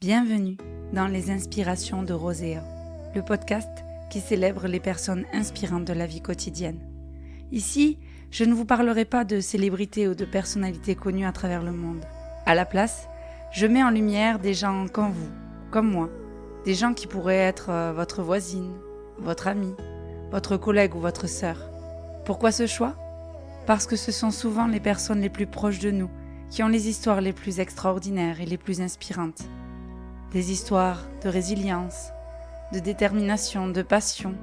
Bienvenue dans les inspirations de Roséa, le podcast qui célèbre les personnes inspirantes de la vie quotidienne. Ici, je ne vous parlerai pas de célébrités ou de personnalités connues à travers le monde. À la place, je mets en lumière des gens comme vous, comme moi, des gens qui pourraient être votre voisine, votre amie, votre collègue ou votre sœur. Pourquoi ce choix ? Parce que ce sont souvent les personnes les plus proches de nous qui ont les histoires les plus extraordinaires et les plus inspirantes. Des histoires de résilience, de détermination, de passion.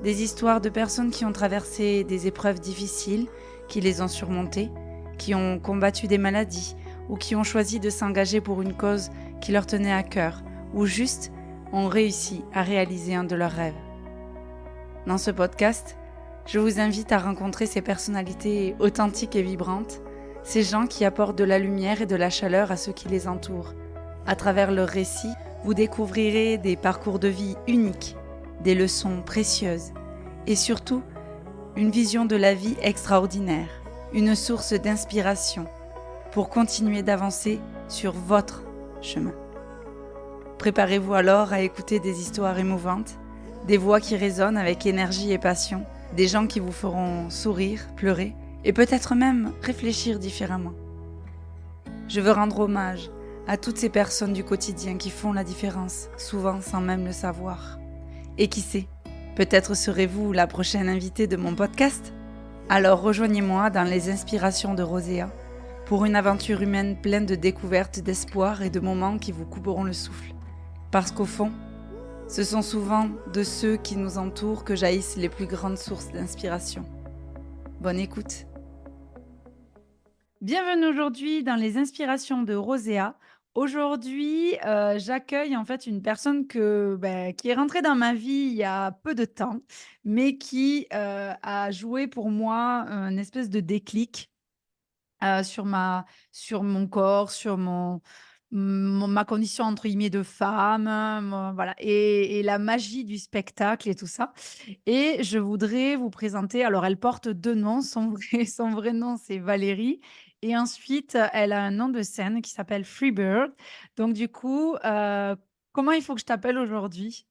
Des histoires de personnes qui ont traversé des épreuves difficiles, qui les ont surmontées, qui ont combattu des maladies ou qui ont choisi de s'engager pour une cause qui leur tenait à cœur ou juste ont réussi à réaliser un de leurs rêves. Dans ce podcast, je vous invite à rencontrer ces personnalités authentiques et vibrantes, ces gens qui apportent de la lumière et de la chaleur à ceux qui les entourent. À travers leurs récits, vous découvrirez des parcours de vie uniques, des leçons précieuses et surtout une vision de la vie extraordinaire, une source d'inspiration pour continuer d'avancer sur votre chemin. Préparez-vous alors à écouter des histoires émouvantes, des voix qui résonnent avec énergie et passion, des gens qui vous feront sourire, pleurer et peut-être même réfléchir différemment. Je veux rendre hommage à toutes ces personnes du quotidien qui font la différence, souvent sans même le savoir. Et qui sait, peut-être serez-vous la prochaine invitée de mon podcast ? Alors rejoignez-moi dans les inspirations de Roséa pour une aventure humaine pleine de découvertes, d'espoir et de moments qui vous couperont le souffle. Parce qu'au fond, ce sont souvent de ceux qui nous entourent que jaillissent les plus grandes sources d'inspiration. Bonne écoute. Bienvenue aujourd'hui dans les inspirations de Roséa. Aujourd'hui, j'accueille en fait une personne qui est rentrée dans ma vie il y a peu de temps, mais qui a joué pour moi une espèce de déclic sur mon corps, sur ma condition entre guillemets de femme, voilà, et la magie du spectacle et tout ça. Et je voudrais vous présenter, alors elle porte deux noms, son vrai nom c'est Valérie, et ensuite elle a un nom de scène qui s'appelle Freebird. Donc du coup, comment il faut que je t'appelle aujourd'hui?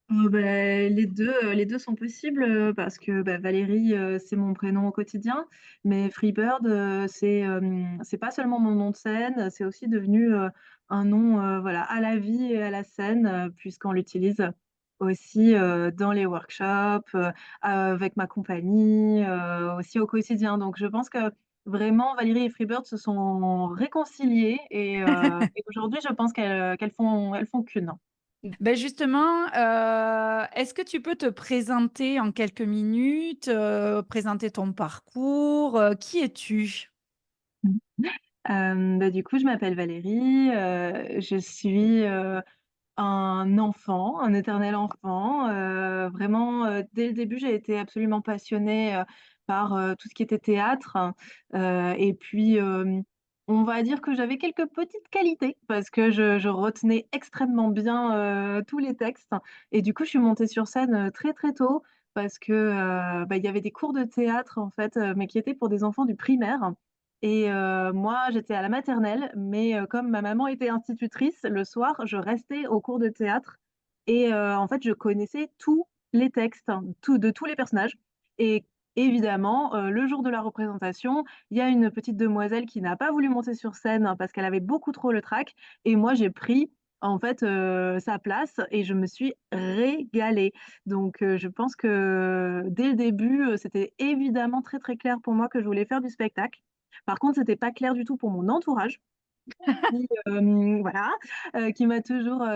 Les 2 sont possibles, parce que, Valérie, c'est mon prénom au quotidien, mais Freebird, c'est pas seulement mon nom de scène, c'est aussi devenu, un nom, voilà, à la vie et à la scène, puisqu'on l'utilise aussi, dans les workshops, avec ma compagnie, aussi au quotidien. Donc je pense que vraiment Valérie et Freebird se sont réconciliées et aujourd'hui je pense qu'elles font qu'une. Ben justement, est-ce que tu peux te présenter en quelques minutes, présenter ton parcours, qui es-tu? Du coup, je m'appelle Valérie, je suis, un enfant, un éternel enfant, vraiment, dès le début, j'ai été absolument passionnée, par, tout ce qui était théâtre, et puis, on va dire que j'avais quelques petites qualités parce que je retenais extrêmement bien, tous les textes et du coup, je suis montée sur scène, très, très tôt parce que, il y avait des cours de théâtre, en fait, mais qui étaient pour des enfants du primaire et moi, j'étais à la maternelle, mais comme ma maman était institutrice, le soir, je restais au cours de théâtre et en fait, je connaissais tous les textes, hein, de tous les personnages et évidemment, le jour de la représentation, il y a une petite demoiselle qui n'a pas voulu monter sur scène parce qu'elle avait beaucoup trop le trac et moi, j'ai pris, en fait, sa place et je me suis régalée. Donc je pense que dès le début, c'était évidemment très, très clair pour moi que je voulais faire du spectacle. Par contre, c'était pas clair du tout pour mon entourage qui, voilà, qui m'a toujours,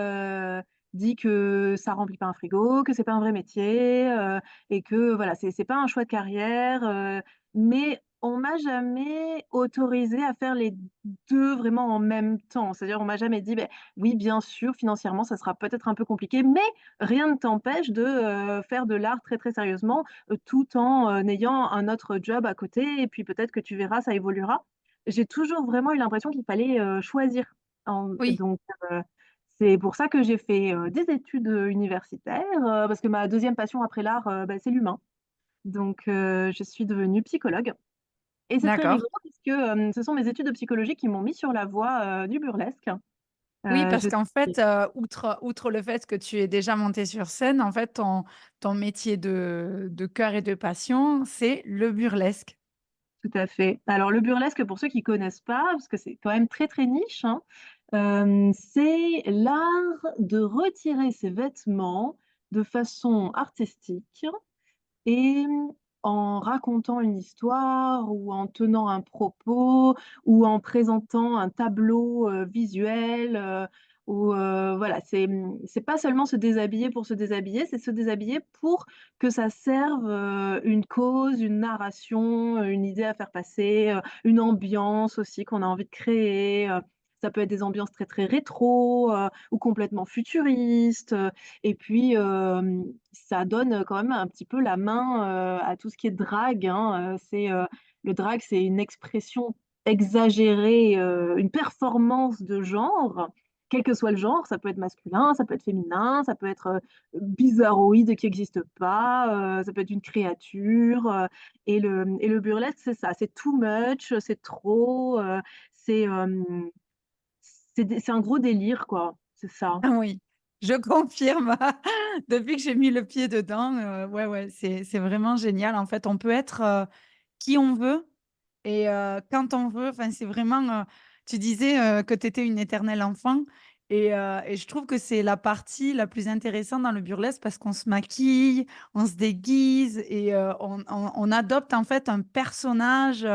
dit que ça remplit pas un frigo, que c'est pas un vrai métier, et que voilà, c'est pas un choix de carrière, mais on m'a jamais autorisée à faire les 2 vraiment en même temps. C'est-à-dire on m'a jamais dit: «Beh, oui, bien sûr, financièrement, ça sera peut-être un peu compliqué, mais rien ne t'empêche de, faire de l'art très, très sérieusement, tout en, ayant un autre job à côté et puis peut-être que tu verras, ça évoluera». J'ai toujours vraiment eu l'impression qu'il fallait, choisir. Oui. Donc c'est pour ça que j'ai fait, des études, universitaires, parce que ma deuxième passion après l'art, c'est l'humain. Donc je suis devenue psychologue et c'est très D'accord. rigolo puisque, ce sont mes études de psychologie qui m'ont mis sur la voie, du burlesque Oui, parce Je qu'en fait, suis outre le fait que tu es déjà montée sur scène, en fait, ton métier de cœur et de passion, c'est le burlesque. Tout à fait. Alors le burlesque, pour ceux qui connaissent pas, parce que c'est quand même très, très niche, hein, c'est l'art de retirer ses vêtements de façon artistique et en racontant une histoire ou en tenant un propos ou en présentant un tableau, visuel, ou voilà, c'est pas seulement se déshabiller pour se déshabiller, c'est se déshabiller pour que ça serve, une cause, une narration, une idée à faire passer, une ambiance aussi qu'on a envie de créer, ça peut être des ambiances très, très rétro, ou complètement futuristes, et puis, ça donne quand même un petit peu la main, à tout ce qui est drague, hein, le drag, c'est une expression exagérée, une performance de genre, quel que soit le genre, ça peut être masculin, ça peut être féminin, ça peut être, bizarroïde qui existe pas, ça peut être une créature, et le burlesque, c'est ça, c'est too much, c'est trop, c'est, c'est un gros délire, quoi, c'est ça. Ah oui, je confirme. Depuis que j'ai mis le pied dedans, ouais, ouais, c'est vraiment génial. En fait, on peut être, qui on veut et quand on veut. Enfin, c'est vraiment, tu disais, que tu étais une éternelle enfant et je trouve que c'est la partie la plus intéressante dans le burlesque parce qu'on se maquille, on se déguise et on adopte en fait un personnage,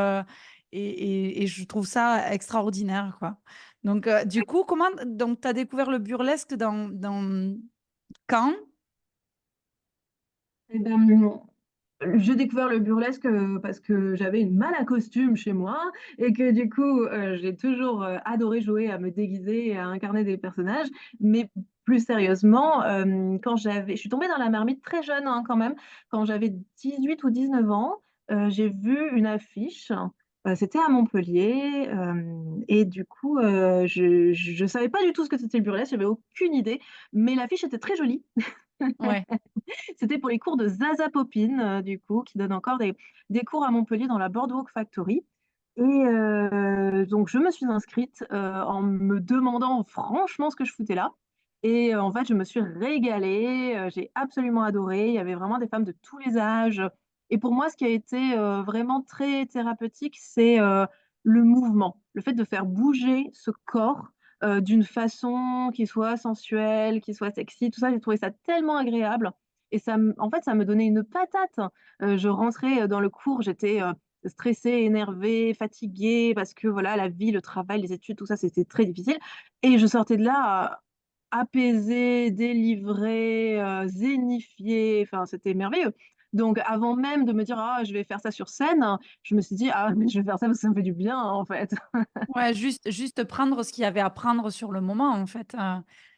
et je trouve ça extraordinaire, quoi. Donc du coup, comment donc tu as découvert le burlesque dans quand? Et ben, j'ai découvert le burlesque, parce que j'avais une malle à costume chez moi et que du coup, j'ai toujours, adoré jouer à me déguiser et à incarner des personnages. Mais plus sérieusement, je suis tombée dans la marmite très jeune, hein, quand même. Quand j'avais 18 ou 19 ans, j'ai vu une affiche, c'était à Montpellier, et du coup, je savais pas du tout ce que c'était le burlesque, j'avais aucune idée, mais l'affiche était très jolie. Ouais, C'était pour les cours de Zaza Popine, du coup, qui donne encore des cours à Montpellier dans la Boardwalk Factory. Et donc, je me suis inscrite en me demandant franchement ce que je foutais là. Et en fait, je me suis régalée, j'ai absolument adoré. Il y avait vraiment des femmes de tous les âges. Et pour moi, ce qui a été vraiment très thérapeutique, c'est le mouvement, le fait de faire bouger ce corps d'une façon qui soit sensuelle, qui soit sexy, tout ça. J'ai trouvé ça tellement agréable. Et en fait, ça me donnait une patate. Je rentrais dans le cours, j'étais stressée, énervée, fatiguée, parce que voilà, la vie, le travail, les études, tout ça, c'était très difficile. Et je sortais de là apaisée, délivrée, zénifiée, enfin, c'était merveilleux. Donc, avant même de me dire, ah, je vais faire ça sur scène, je me suis dit, ah, mais je vais faire ça parce que ça me fait du bien, en fait. ouais, juste prendre ce qu'il y avait à prendre sur le moment, en fait.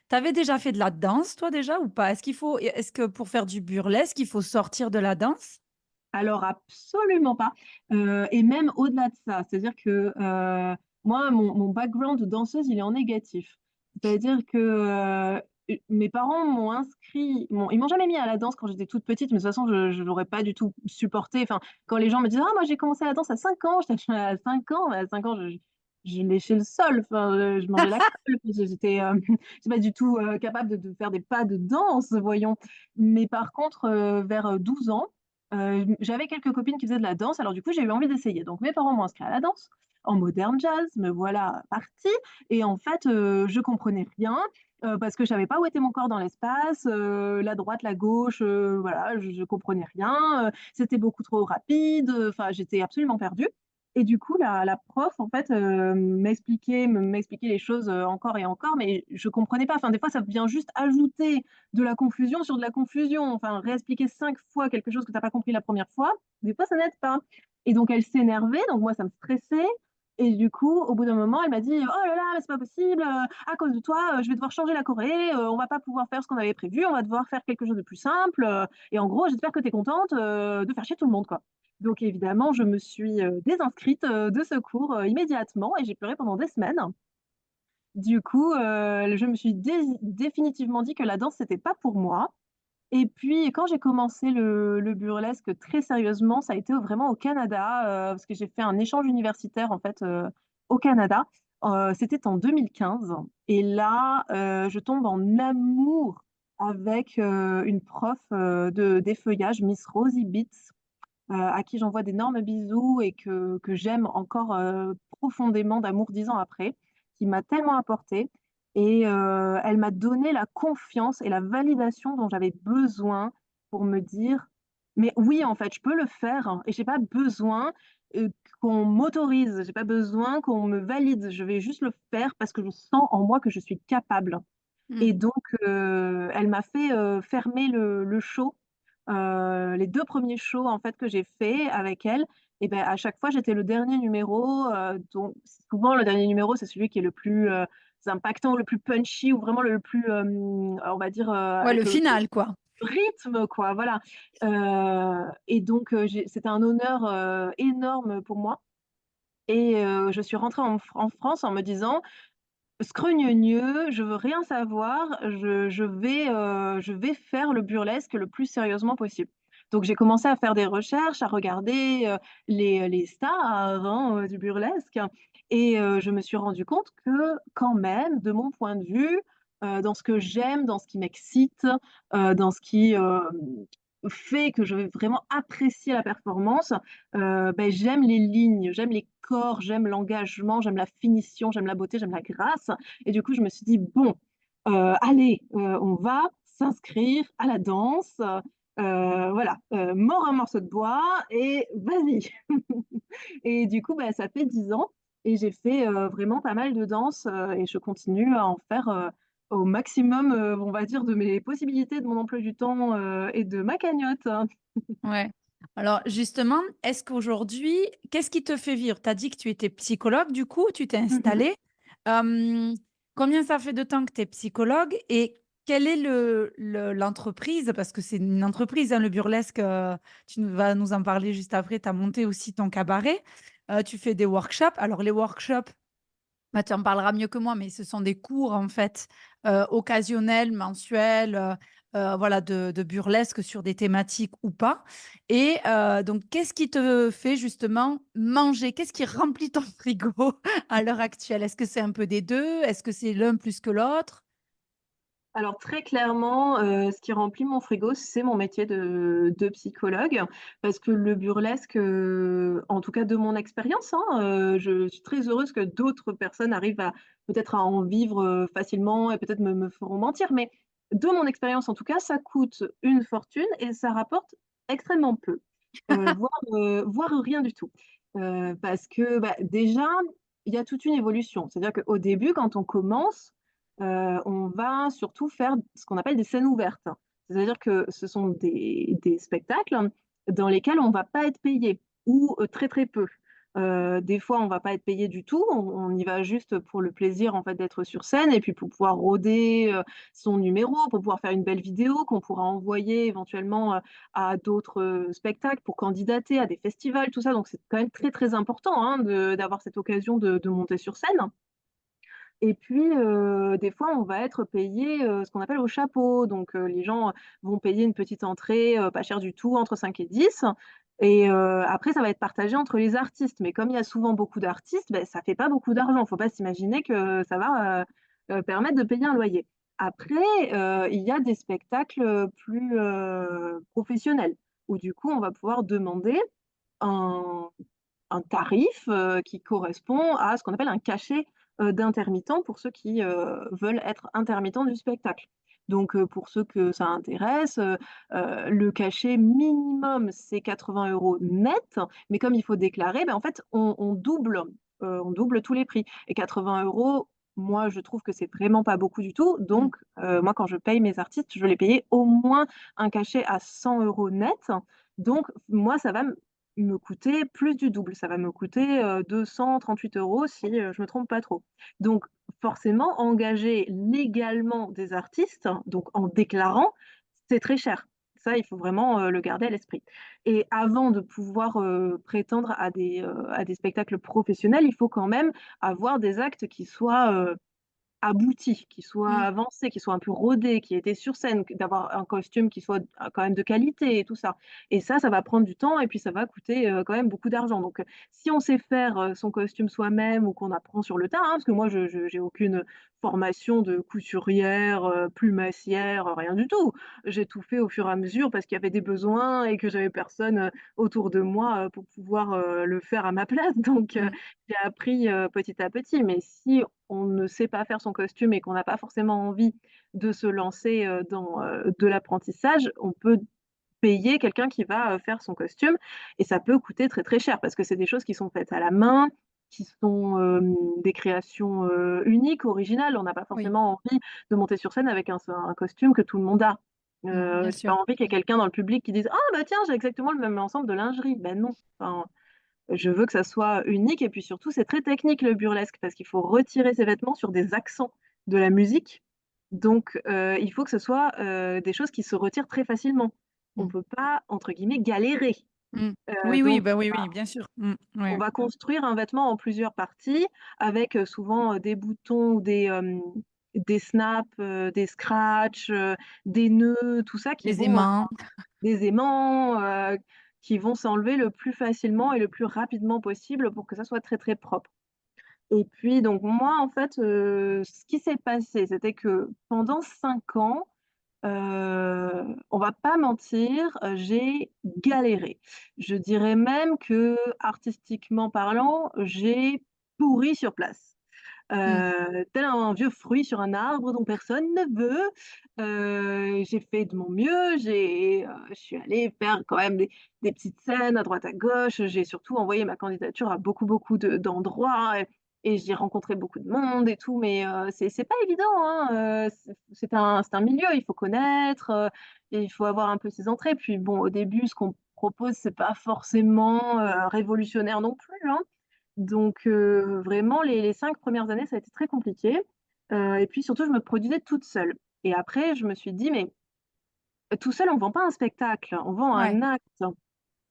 Tu avais déjà fait de la danse, toi, déjà, ou pas? Est-ce que pour faire du burlesque, il faut sortir de la danse? Alors absolument pas, et même au-delà de ça, c'est-à-dire que, moi mon background de danseuse, il est en négatif. C'est-à-dire que, mes parents ils m'ont jamais mis à la danse quand j'étais toute petite, mais de toute façon je l'aurais pas du tout supporté. Enfin, quand les gens me disent: «Ah moi j'ai commencé la danse à 5 ans», j'étais là: «À 5 ans? À 5 ans je léchais le sol, enfin, je mangeais la colle, j'étais, j'étais pas du tout, capable de faire des pas de danse, voyons». Mais par contre, vers 12 ans, j'avais quelques copines qui faisaient de la danse, alors du coup, j'ai eu envie d'essayer. Donc mes parents m'ont inscrit à la danse, en modern jazz, me voilà partie et en fait, je comprenais rien, parce que je savais pas où était mon corps dans l'espace, la droite, la gauche, voilà, je comprenais rien, c'était beaucoup trop rapide, enfin, j'étais absolument perdue et du coup, la prof, en fait, m'expliquait les choses, encore et encore, mais je comprenais pas. Enfin, des fois, ça vient juste ajouter de la confusion sur de la confusion. Enfin, réexpliquer 5 fois quelque chose que tu as pas compris la première fois, des fois, ça n'aide pas. Et donc, elle s'énervait, donc moi, ça me stressait. Et du coup, au bout d'un moment, elle m'a dit: «Oh là là, mais c'est pas possible, à cause de toi, je vais devoir changer la choré, on va pas pouvoir faire ce qu'on avait prévu, on va devoir faire quelque chose de plus simple, et en gros, j'espère que tu es contente, de faire chier tout le monde, quoi». Donc évidemment, je me suis, désinscrite, de ce cours, immédiatement et j'ai pleuré pendant des semaines. Du coup, je me suis définitivement dit que la danse, c'était pas pour moi et puis quand j'ai commencé le burlesque très sérieusement, ça a été vraiment au Canada, parce que j'ai fait un échange universitaire en fait, au Canada, C'était en 2015 et là, je tombe en amour avec, une prof, de d'effeuillage, Miss Rosie Beats, à qui j'envoie d'énormes bisous et que j'aime encore, profondément d'amour 10 ans après, qui m'a tellement apporté et elle m'a donné la confiance et la validation dont j'avais besoin pour me dire: «Mais oui, en fait, je peux le faire hein, et j'ai pas besoin, heu, qu'on m'autorise, j'ai pas besoin qu'on me valide. Je vais juste le faire parce que je sens en moi que je suis capable». Mmh. Et donc elle m'a fait, fermer le show, les 2 premiers shows en fait que j'ai fait avec elle et ben à chaque fois j'étais le dernier numéro, donc souvent le dernier numéro c'est celui qui est le plus, impactant, le plus punchy ou vraiment le plus, on va dire, Ouais, avec le le final, quoi. rythme quoi, voilà. Et donc c'était un honneur, énorme pour moi et je suis rentrée en France en me disant: scrogneugneux, je veux rien savoir, je vais faire le burlesque le plus sérieusement possible. Donc j'ai commencé à faire des recherches, à regarder, les stars, hein, du burlesque et je me suis rendu compte que quand même, de mon point de vue, dans ce que j'aime, dans ce qui m'excite, dans ce qui, fait que je vais vraiment apprécier la performance, j'aime les lignes, j'aime les corps, j'aime l'engagement, j'aime la finition, j'aime la beauté, j'aime la grâce et du coup, je me suis dit: «Bon, allez, on va s'inscrire à la danse, voilà, mords un morceau de bois et vas-y!» Et du coup, bah, ça fait 10 ans et j'ai fait, vraiment pas mal de danse, et je continue à en faire, au maximum, on va dire de mes possibilités, de mon emploi du temps, et de ma cagnotte, hein. Ouais. Alors justement, est-ce qu'aujourd'hui, qu'est-ce qui te fait vivre? Tu as dit que tu étais psychologue du coup, tu t'es Mmh mh. installée. Hem, Combien ça fait de temps que tu es psychologue et quelle est l'entreprise? Parce que c'est une entreprise, hein, le burlesque, tu vas nous en parler juste après. Tu as monté aussi ton cabaret, tu fais des workshops. Alors les workshops, bah, tu en parleras mieux que moi, mais ce sont des cours en fait, occasionnels, mensuels, voilà de burlesque sur des thématiques ou pas et donc qu'est-ce qui te fait justement manger? Qu'est-ce qui remplit ton frigo à l'heure actuelle? Est-ce que c'est un peu des 2? Est-ce que c'est l'un plus que l'autre? Alors très clairement, ce qui remplit mon frigo, c'est mon métier de psychologue parce que le burlesque, en tout cas de mon expérience, hein, je suis très heureuse que d'autres personnes arrivent à peut-être à en vivre, facilement et peut-être me feront mentir, mais de mon expérience en tout cas, ça coûte une fortune et ça rapporte extrêmement peu, voire rien du tout. Parce que, bah, déjà, il y a toute une évolution. C'est-à-dire qu'au début, quand on commence, on va surtout faire ce qu'on appelle des scènes ouvertes. C'est-à-dire que ce sont des spectacles dans lesquels on va pas être payé ou, très, très peu. Des fois, on va pas être payé du tout, on y va juste pour le plaisir, en fait, d'être sur scène et puis pour pouvoir roder, son numéro, pour pouvoir faire une belle vidéo qu'on pourra envoyer éventuellement, à d'autres, spectacles pour candidater à des festivals, tout ça. Donc c'est quand même très, très important, hein, de d'avoir cette occasion de monter sur scène. Et puis, des fois, on va être payé, ce qu'on appelle au chapeau. Donc, les gens vont payer une petite entrée, pas cher du tout, entre 5 et 10 et après ça va être partagé entre les artistes. Mais comme il y a souvent beaucoup d'artistes, beh, ça fait pas beaucoup d'argent. Faut pas s'imaginer que ça va, permettre de payer un loyer. Après, il y a des spectacles, plus, professionnels, où du coup, on va pouvoir demander un un tarif, qui correspond à ce qu'on appelle un cachet, d'intermittent pour ceux qui, veulent être intermittents du spectacle. Donc, pour ceux que ça intéresse, le cachet minimum, c'est 80 € net, mais comme il faut déclarer, ben, en fait, on double tous les prix et 80 €, moi, je trouve que c'est vraiment pas beaucoup du tout. Mmh. Donc, moi, quand je paye mes artistes, je veux les payer au moins un cachet à 100 € net. Donc moi, ça va me coûter plus du double. Ça va me coûter, 238 € si, je me trompe pas trop. Donc forcément, engager légalement des artistes, donc en déclarant, c'est très cher. Ça, il faut vraiment, le garder à l'esprit et avant de pouvoir, prétendre à des spectacles professionnels, il faut quand même avoir des actes qui soient, abouti, qui soit Mmh. avancé, qui soit un peu rodé, qui ait été sur scène, q d'avoir un costume qui soit quand même de qualité et tout ça. Et ça va prendre du temps et puis ça va coûter, quand même beaucoup d'argent. Donc, si on sait faire, son costume soi-même ou qu'on apprend sur le tas, hein, parce que moi je j'ai aucune formation de couturière, plumassière, rien du tout. J'ai tout fait au fur et à mesure parce qu'il y avait des besoins et que j'avais personne, autour de moi, pour pouvoir, le faire à ma place. Donc, Mmh. j'ai appris, petit à petit. Mais si on ne sait pas faire son costume et qu'on n'a pas forcément envie de se lancer, dans, de l'apprentissage, on peut payer quelqu'un qui va, faire son costume et ça peut coûter très, très cher parce que c'est des choses qui sont faites à la main, qui sont, des créations, uniques, originales. On n'a pas Oui. forcément envie de monter sur scène avec un costume que tout le monde a. Bien J'ai pas sûr. envie qu'il y ait quelqu'un dans le public qui dise: «Ah bah tiens, j'ai exactement le même ensemble de lingerie». Ben non, enfin, je veux que ça soit unique et puis surtout, c'est très technique le burlesque parce qu'il faut retirer ses vêtements sur des accents de la musique. Donc, il faut que ce soit, des choses qui se retirent très facilement. On Mmh. peut pas, entre guillemets, «galérer». Mmh. Oui, oui, Donc bah, oui, oui, bien sûr. Mmh. on Ouais. va construire un vêtement en plusieurs parties avec, souvent, des boutons ou des snaps, des scratchs, des nœuds, tout ça qui Les vont, aimants. des aimants, qui vont s'enlever le plus facilement et le plus rapidement possible pour que ça soit très, très propre. Et puis donc moi, en fait, ce qui s'est passé, c'était que pendant 5 ans, on va pas mentir, j'ai galéré. Je dirais même que, artistiquement parlant, j'ai pourri sur place. Mmh. Tel un vieux fruit sur un arbre dont personne ne veut. J'ai fait de mon mieux, je suis allée faire quand même des petites scènes à droite à gauche. J'ai surtout envoyé ma candidature à beaucoup, beaucoup d'endroits et j'ai rencontré beaucoup de monde et tout, mais c'est pas évident, hein, c'est un milieu, il faut connaître, et il faut avoir un peu ses entrées. Puis bon, au début, ce qu'on propose, c'est pas forcément, révolutionnaire non plus, hein. Donc vraiment les 5 premières années, ça a été très compliqué, et puis surtout, je me produisais toute seule et après je me suis dit: «Mais tout seul, on vend pas un spectacle, on vend Ouais. un acte».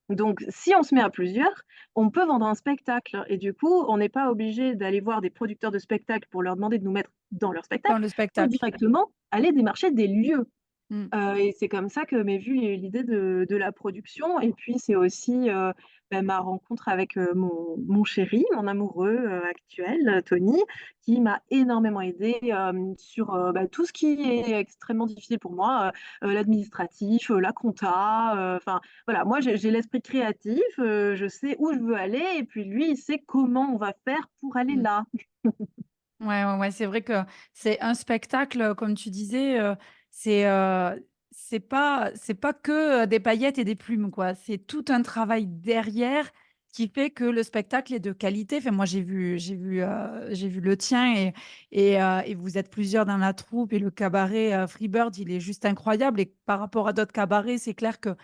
Donc si on se met à plusieurs, on peut vendre un spectacle et du coup, on n'est pas obligé d'aller voir des producteurs de spectacles pour leur demander de nous mettre dans leur Dans spectacle. le On peut spectacle. directement aller démarcher des lieux. Mmh. Et c'est comme ça que m'est vue l'idée de la production et puis c'est aussi, ma rencontre avec, mon chéri, mon amoureux, actuel, Tony, qui m'a énormément aidée, sur, tout ce qui est extrêmement difficile pour moi, l'administratif, la compta, enfin voilà, moi j'ai l'esprit créatif, je sais où je veux aller et puis lui, il sait comment on va faire pour aller Mmh. là. Ouais, ouais, ouais, c'est vrai que c'est un spectacle, comme tu disais, c'est, c'est pas que, des paillettes et des plumes, quoi. C'est tout un travail derrière qui fait que le spectacle est de qualité. Enfin, moi, j'ai vu le tien et vous êtes plusieurs dans la troupe et le cabaret, Freebird, il est juste incroyable et par rapport à d'autres cabarets, c'est clair que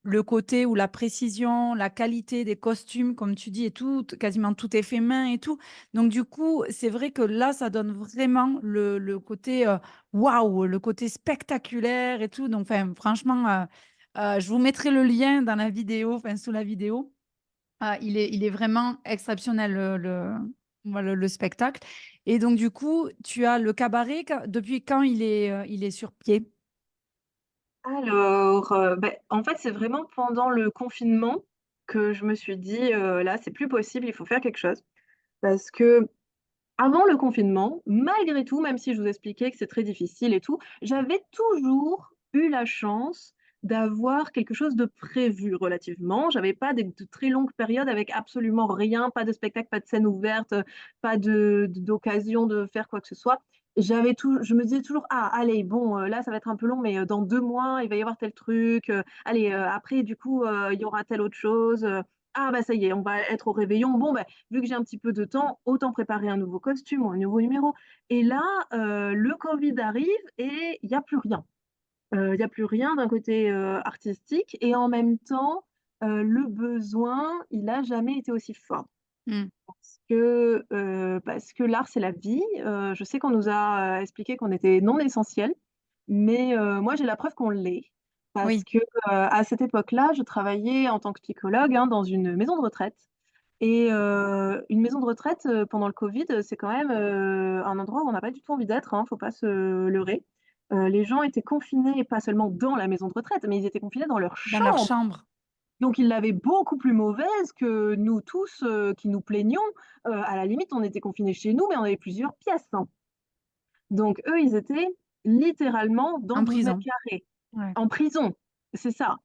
le côté où la précision, la qualité des costumes, comme tu dis, et tout, quasiment tout est fait main et tout. Donc, du coup, c'est vrai que là, ça donne vraiment le côté waouh, le côté spectaculaire et tout. Donc, enfin, franchement, je vous mettrai le lien dans la vidéo, enfin, sous la vidéo. Il est vraiment exceptionnel, voilà, le spectacle. Et donc, du coup, tu as le cabaret, depuis quand il est sur pied? Alors, en fait, c'est vraiment pendant le confinement que je me suis dit: «Là, c'est plus possible, il faut faire quelque chose». Parce qu'avant le confinement, malgré tout, même si je vous expliquais que c'est très difficile et tout, j'avais toujours eu la chance d'avoir quelque chose de prévu relativement. J'avais pas de très longues périodes avec absolument rien, pas de spectacle, pas de scène ouverte, pas d'occasion de faire quoi que ce soit. Je me disais toujours: «Ah allez, bon, là, ça va être un peu long, mais dans 2 mois, il va y avoir tel truc, allez, après du coup, il y aura telle autre chose, ah bah, ça y est, on va être au réveillon. Bon, bah, vu que j'ai un petit peu de temps, autant préparer un nouveau costume ou un nouveau numéro». Et là, le covid arrive et il y a plus rien. Il y a plus rien d'un côté, artistique et en même temps, le besoin, il a jamais été aussi fort. Mmh. Parce que l'art, c'est la vie. Je sais qu'on nous a, expliqué qu'on était non essentiels, mais moi, j'ai la preuve qu'on l'est. Parce Oui. que, à cette époque-là, je travaillais en tant que psychologue, hein, dans une maison de retraite et une maison de retraite, pendant le covid, c'est quand même, un endroit où on n'a pas du tout envie d'être, hein, faut pas se leurrer. Les gens étaient confinés, pas seulement dans la maison de retraite, mais ils étaient confinés dans leur Dans leur chambre. chambre. Donc ils l'avaient beaucoup plus mauvaise que nous tous, qui nous plaignions. À la limite, on était confinés chez nous, mais on avait plusieurs pièces, hein. Donc eux, ils étaient littéralement dans En 12 prison. m², Ouais. en prison, c'est ça.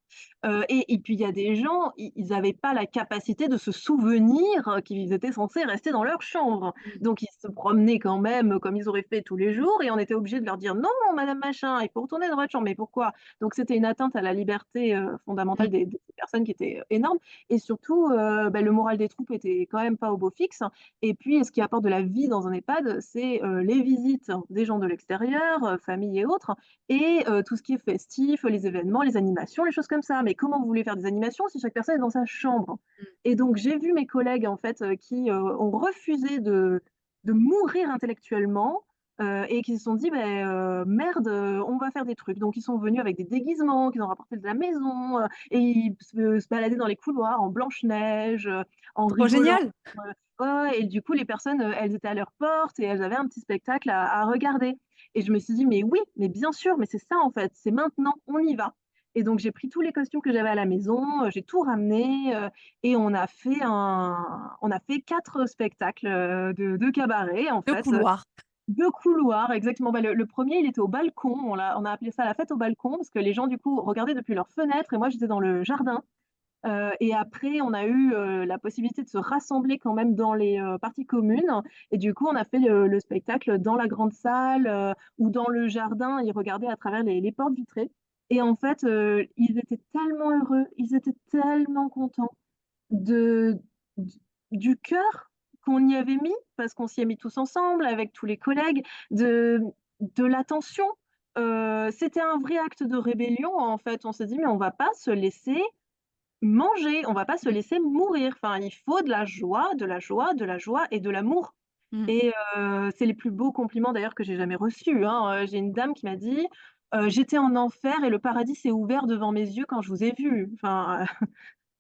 Et puis il y a des gens, ils avaient pas la capacité de se souvenir, qu'ils étaient censés rester dans leur chambre. Mmh. Donc ils se promenaient quand même, comme ils auraient fait tous les jours et on était obligés de leur dire: «Non madame machin, il faut retourner dans votre chambre». «Mais pourquoi?» Donc c'était une atteinte à la liberté, fondamentale Mmh. des personnes qui était, énorme et surtout, le moral des troupes était quand même pas au beau fixe. Et puis, ce qui apporte de la vie dans un EHPAD, c'est, les visites des gens de l'extérieur, famille et autres et tout ce qui est festif, les événements, les animations, les choses comme ça. Mais comment vous voulez faire des animations si chaque personne est dans sa chambre? Mmh. Et donc j'ai vu mes collègues en fait, qui, ont refusé de mourir intellectuellement, et qui se sont dit: «Beh, merde, on va faire des trucs». Donc ils sont venus avec des déguisements qu'ils ont rapportés de la maison, et ils se baladaient dans les couloirs en Blanche-Neige, en Trop rigolant. génial! Ouais, ouais et du coup, les personnes, elles étaient à leur porte et elles avaient un petit spectacle à regarder et je me suis dit: «Mais oui, mais bien sûr, mais c'est ça, en fait, c'est maintenant, on y va» et donc j'ai pris tous les costumes que j'avais à la maison, j'ai tout ramené, et on a fait 4 spectacles, de cabaret, en Le fait, couloir. 2 couloirs exactement. Bah, le 1er, il était au balcon, on a appelé ça la fête au balcon parce que les gens, du coup, regardaient depuis leurs fenêtres et moi, j'étais dans le jardin. Et après, on a eu, la possibilité de se rassembler quand même dans les, parties communes et du coup, on a fait le spectacle dans la grande salle, ou dans le jardin. Ils regardaient à travers les portes vitrées et en fait, ils étaient tellement heureux, ils étaient tellement contents de d du cœur qu'on y avait mis, parce qu'on s'y est mis tous ensemble avec tous les collègues, de l'attention. C'était un vrai acte de rébellion, en fait. On s'est dit: «Mais on va pas se laisser manger, on va pas se Mmh. laisser mourir. Enfin, il faut de la joie, de la joie, de la joie et de l'amour» Mmh. et c'est les plus beaux compliments d'ailleurs que j'ai jamais reçus, hein. J'ai une dame qui m'a dit: «J'étais en enfer et le paradis s'est ouvert devant mes yeux quand je vous ai vu». Enfin,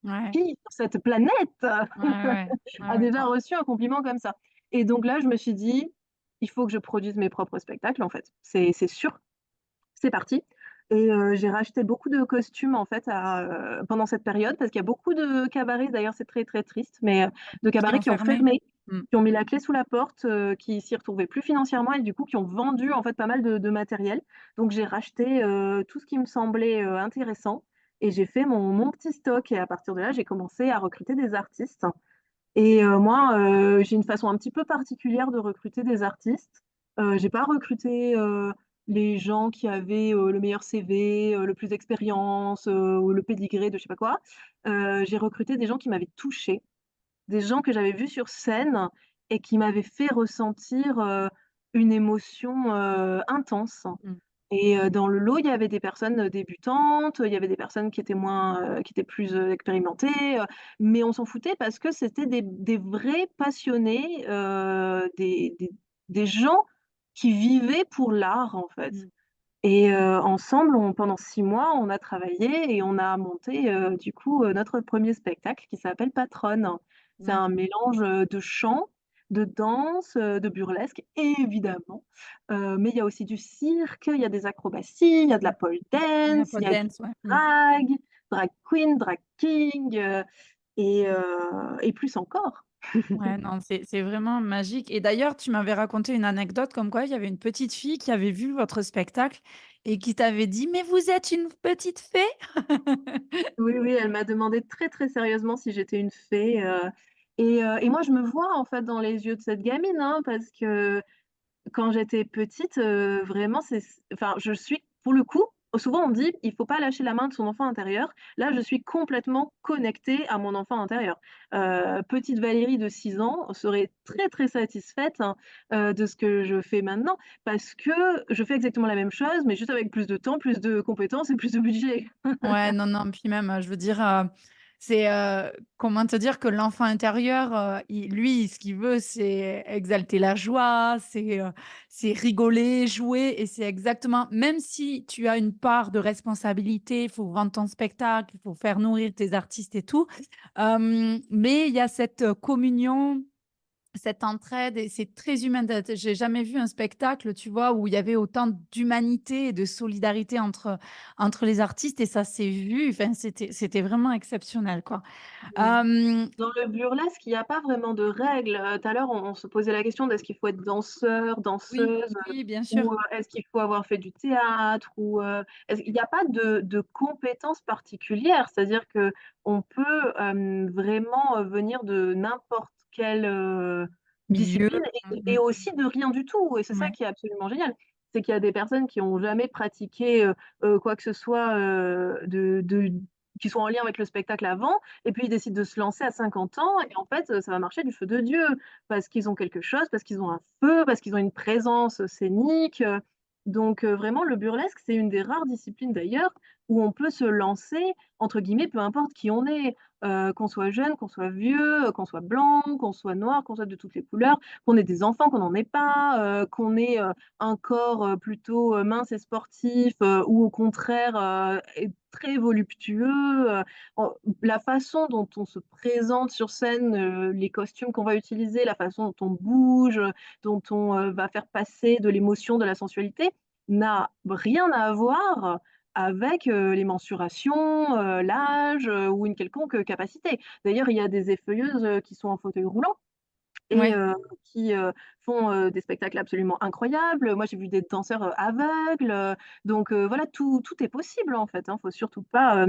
Ouais. qui sur cette planète Ouais, ouais. Ouais, a ouais. déjà reçu un compliment comme ça? Et donc là, je me suis dit: «Il faut que je produise mes propres spectacles, en fait. C'est sûr». C'est parti et j'ai racheté beaucoup de costumes en fait pendant cette période parce qu'il y a beaucoup de cabarets, d'ailleurs c'est très, très triste, mais de Qui cabarets ont qui ont fermé? fermé, Mmh. qui ont mis la clé sous la porte, qui s'y retrouvaient plus financièrement et du coup qui ont vendu en fait pas mal de matériel. Donc j'ai racheté, tout ce qui me semblait, intéressant et j'ai fait mon petit stock et à partir de là, j'ai commencé à recruter des artistes et moi, j'ai une façon un petit peu particulière de recruter des artistes. J'ai pas recruté, les gens qui avaient, le meilleur CV, le plus d'expérience, ou le pédigré de je sais pas quoi. J'ai recruté des gens qui m'avaient touchée, des gens que j'avais vus sur scène et qui m'avaient fait ressentir, une émotion, intense. Mmh. Et dans le lot, il y avait des personnes, débutantes, il y avait des personnes qui étaient moins, qui étaient plus, expérimentées, mais on s'en foutait parce que c'était des vrais passionnés, des gens qui vivaient pour l'art, en fait. Mmh. Et ensemble, pendant 6 mois, on a travaillé et on a monté, du coup, notre premier spectacle qui s'appelle Patronne. C'est Mmh. un mélange, de chant, de danse, de burlesque évidemment, mais il y a aussi du cirque, il y a des acrobaties, il y a de la Mmh. pole La dance, il pole y a du dance, ouais. Mmh. drag, drag queen, drag king, et plus encore. Ouais, non, c'est vraiment magique et d'ailleurs, tu m'avais raconté une anecdote comme quoi il y avait une petite fille qui avait vu votre spectacle et qui t'avait dit: «Mais vous êtes une petite fée?» Oui, oui, elle m'a demandé très, très sérieusement si j'étais une fée, et moi je me vois en fait dans les yeux de cette gamine, hein, parce que quand j'étais petite, vraiment enfin je suis pour le coup, souvent on me dit: «Il faut pas lâcher la main de son enfant intérieur». Là, je suis complètement connectée à mon enfant intérieur. Petite Valérie de 6 ans serait très, très satisfaite, hein, de ce que je fais maintenant parce que je fais exactement la même chose, mais juste avec plus de temps, plus de compétences et plus de budget. Ouais, non, non, puis même, je veux dire, C'est, comment te dire que l'enfant intérieur, lui, ce qu'il veut, c'est exalter la joie, c'est rigoler, jouer et c'est exactement même si tu as une part de responsabilité, il faut vendre ton spectacle, il faut faire nourrir tes artistes et tout, mais il y a cette, communion, cette entraide et c'est très humain d'être j'ai jamais vu un spectacle, tu vois, où il y avait autant d'humanité et de solidarité entre les artistes et ça s'est vu, enfin, c'était vraiment exceptionnel, quoi. Mmh. Hem, Dans le burlesque, il y a pas vraiment de règles, tout à l'heure, on se posait la question d'est-ce qu'il faut être danseur, oui, danseuse, oui, bien sûr. ou, est-ce qu'il faut avoir fait du théâtre ou, est-ce il y a pas de compétences particulières? C'est-à-dire qu'on peut, vraiment, venir de n'importe quelle, Milieu, discipline et mmh aussi de rien du tout et c'est ça ouais. qui est absolument génial. C'est qu'il y a des personnes qui ont jamais pratiqué, quoi que ce soit, de qui soit en lien avec le spectacle avant et puis ils décident de se lancer à 50 ans et en fait, ça va marcher du feu de Dieu. Parce qu'ils ont quelque chose, parce qu'ils ont un feu, parce qu'ils ont une présence scénique, donc vraiment le burlesque, c'est une des rares disciplines d'ailleurs où on peut se lancer entre guillemets «peu importe qui on est», qu'on soit jeune, qu'on soit vieux, qu'on soit blanc, qu'on soit noir, qu'on soit de toutes les couleurs, qu'on ait des enfants, qu'on n'en ait pas, qu'on ait, un corps, plutôt, mince et sportif, ou au contraire, est très voluptueux, en la façon dont on se présente sur scène, les costumes qu'on va utiliser, la façon dont on bouge, dont on, va faire passer de l'émotion, de la sensualité, n'a rien à voir avec, les mensurations, l'âge, ou une quelconque, capacité. D'ailleurs, il y a des effeuilleuses, qui sont en fauteuil roulant et Ouais. qui, font, des spectacles absolument incroyables. Moi, j'ai vu des danseurs, aveugles, donc voilà, tout est possible, en fait, hein. Faut surtout pas,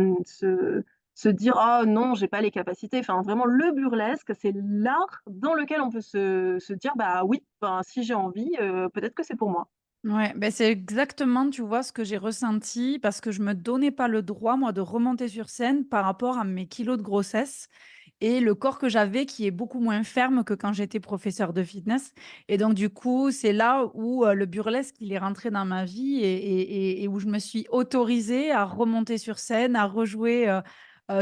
se dire: «Oh non, j'ai pas les capacités». Enfin, vraiment, le burlesque, c'est l'art dans lequel on peut se dire: «Bah oui, ben, si j'ai envie, peut-être que c'est pour moi». Ouais, beh, c'est exactement, tu vois, ce que j'ai ressenti parce que je me donnais pas le droit, moi, de remonter sur scène par rapport à mes kilos de grossesse et le corps que j'avais qui est beaucoup moins ferme que quand j'étais professeure de fitness et donc du coup, c'est là où, le burlesque, il est rentré dans ma vie et où je me suis autorisée à remonter sur scène, à rejouer,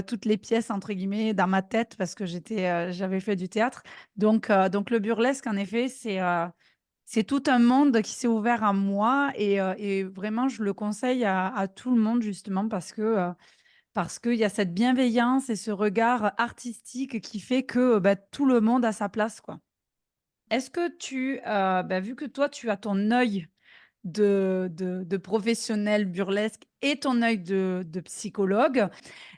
toutes les pièces entre guillemets «dans ma tête» parce que j'avais fait du théâtre donc le burlesque en effet, c'est tout un monde qui s'est ouvert à moi et vraiment je le conseille à tout le monde justement parce qu'il y a cette bienveillance et ce regard artistique qui fait que, bah, tout le monde a sa place, quoi. Est-ce que vu que toi tu as ton œil de professionnel burlesque et ton œil de psychologue,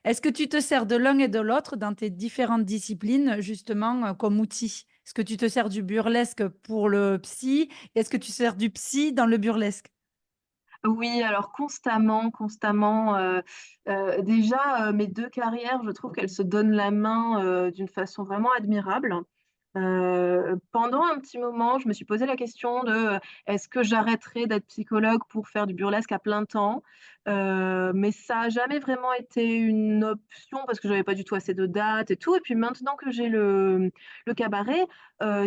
est-ce que tu te sers de l'un et de l'autre dans tes différentes disciplines, justement, comme outil? Est-ce que tu te sers du burlesque pour le psy? Est-ce que tu sers du psy dans le burlesque? Oui, alors constamment, constamment, déjà, mes 2 carrières, je trouve qu'elles se donnent la main, d'une façon vraiment admirable. Pendant un petit moment, je me suis posé la question de, est-ce que j'arrêterais d'être psychologue pour faire du burlesque à plein temps? Mais ça a jamais vraiment été une option parce que j'avais pas du tout assez de dates et tout et puis maintenant que j'ai le cabaret,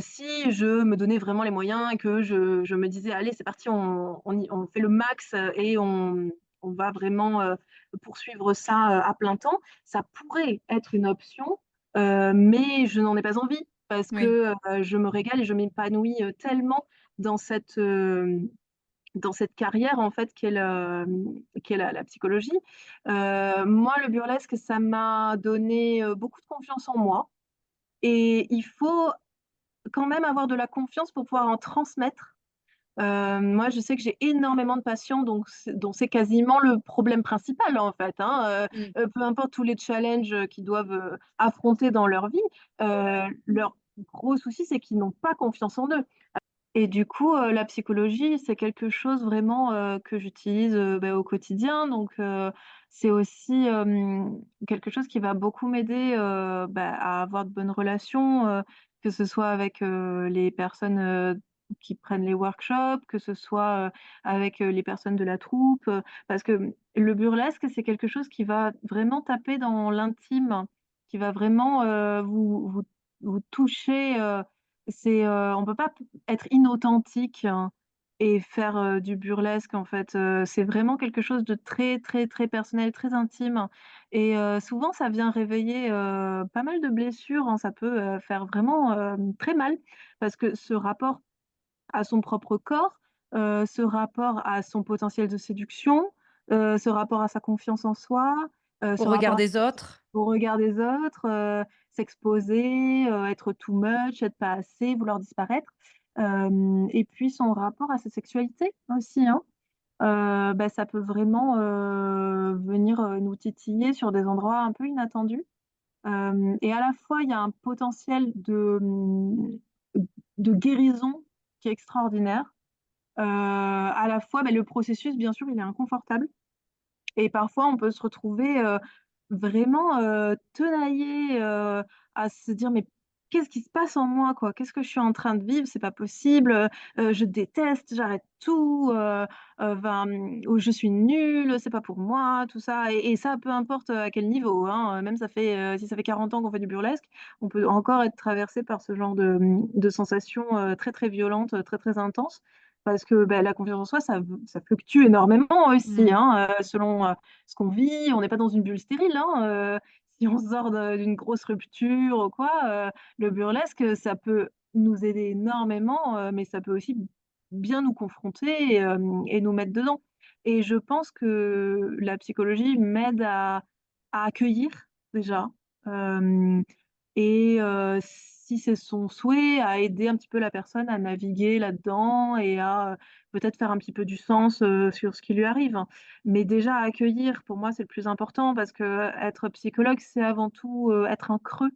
si je me donnais vraiment les moyens et que je me disais: «Allez, c'est parti, on fait le max, et on va vraiment, poursuivre ça, à plein temps», ça pourrait être une option, mais je n'en ai pas envie parce Oui. que, je me régale et je m'épanouis, tellement dans dans cette carrière en fait qu'est la psychologie. Moi le burlesque, ça m'a donné, beaucoup de confiance en moi et il faut quand même avoir de la confiance pour pouvoir en transmettre. Moi, je sais que j'ai énormément de patients dont c'est quasiment le problème principal, en fait, hein, Mmh. peu importe tous les challenges, qu'ils doivent, affronter dans leur vie, leur gros souci, c'est qu'ils n'ont pas confiance en eux et du coup, la psychologie, c'est quelque chose vraiment, que j'utilise, au quotidien donc c'est aussi, quelque chose qui va beaucoup m'aider, à avoir de bonnes relations, que ce soit avec, les personnes, qui prennent les workshops, que ce soit, avec, les personnes de la troupe, parce que, le burlesque, c'est quelque chose qui va vraiment taper dans l'intime, qui va vraiment, vous toucher, on peut pas être inauthentique, hein. et faire, du burlesque, en fait, c'est vraiment quelque chose de très, très, très personnel, très intime et souvent ça vient réveiller, pas mal de blessures, hein. Ça peut, faire vraiment, très mal parce que ce rapport à son propre corps, ce rapport à son potentiel de séduction, ce rapport à sa confiance en soi, Au ce regard rapport des autres? au regard des autres, s'exposer, être too much, être pas assez, vouloir disparaître. Et puis son rapport à sa sexualité aussi, hein. Bah, ça peut vraiment, venir, nous titiller sur des endroits un peu inattendus. Et à la fois, il y a un potentiel de guérison qui est extraordinaire. À la fois, bah, le processus, bien sûr, il est inconfortable. Et parfois, on peut se retrouver, vraiment, tenaillé, à se dire: «Mais qu'est-ce qui se passe en moi, quoi? Qu'est-ce que je suis en train de vivre? C'est pas possible, je déteste, j'arrête tout, ou je suis nulle, c'est pas pour moi», tout ça et ça, peu importe, à quel niveau, hein, même ça fait, si ça fait 40 ans qu'on fait du burlesque, on peut encore être traversé par ce genre de sensations, très, très violentes, très, très intenses. Parce que, bah, la confiance en soi, ça fluctue énormément aussi, Mmh. hein, selon, ce qu'on vit. On n'est pas dans une bulle stérile, hein, si on sort d'une grosse rupture ou quoi, le burlesque, ça peut nous aider énormément, mais ça peut aussi bien nous confronter et nous mettre dedans et je pense que la psychologie m'aide à accueillir déjà, hem et si c'est son souhait, à aider un petit peu la personne à naviguer là-dedans et à, peut-être faire un petit peu du sens, sur ce qui lui arrive. Mais déjà accueillir, pour moi, c'est le plus important parce qu'être psychologue, c'est avant tout, être un creux,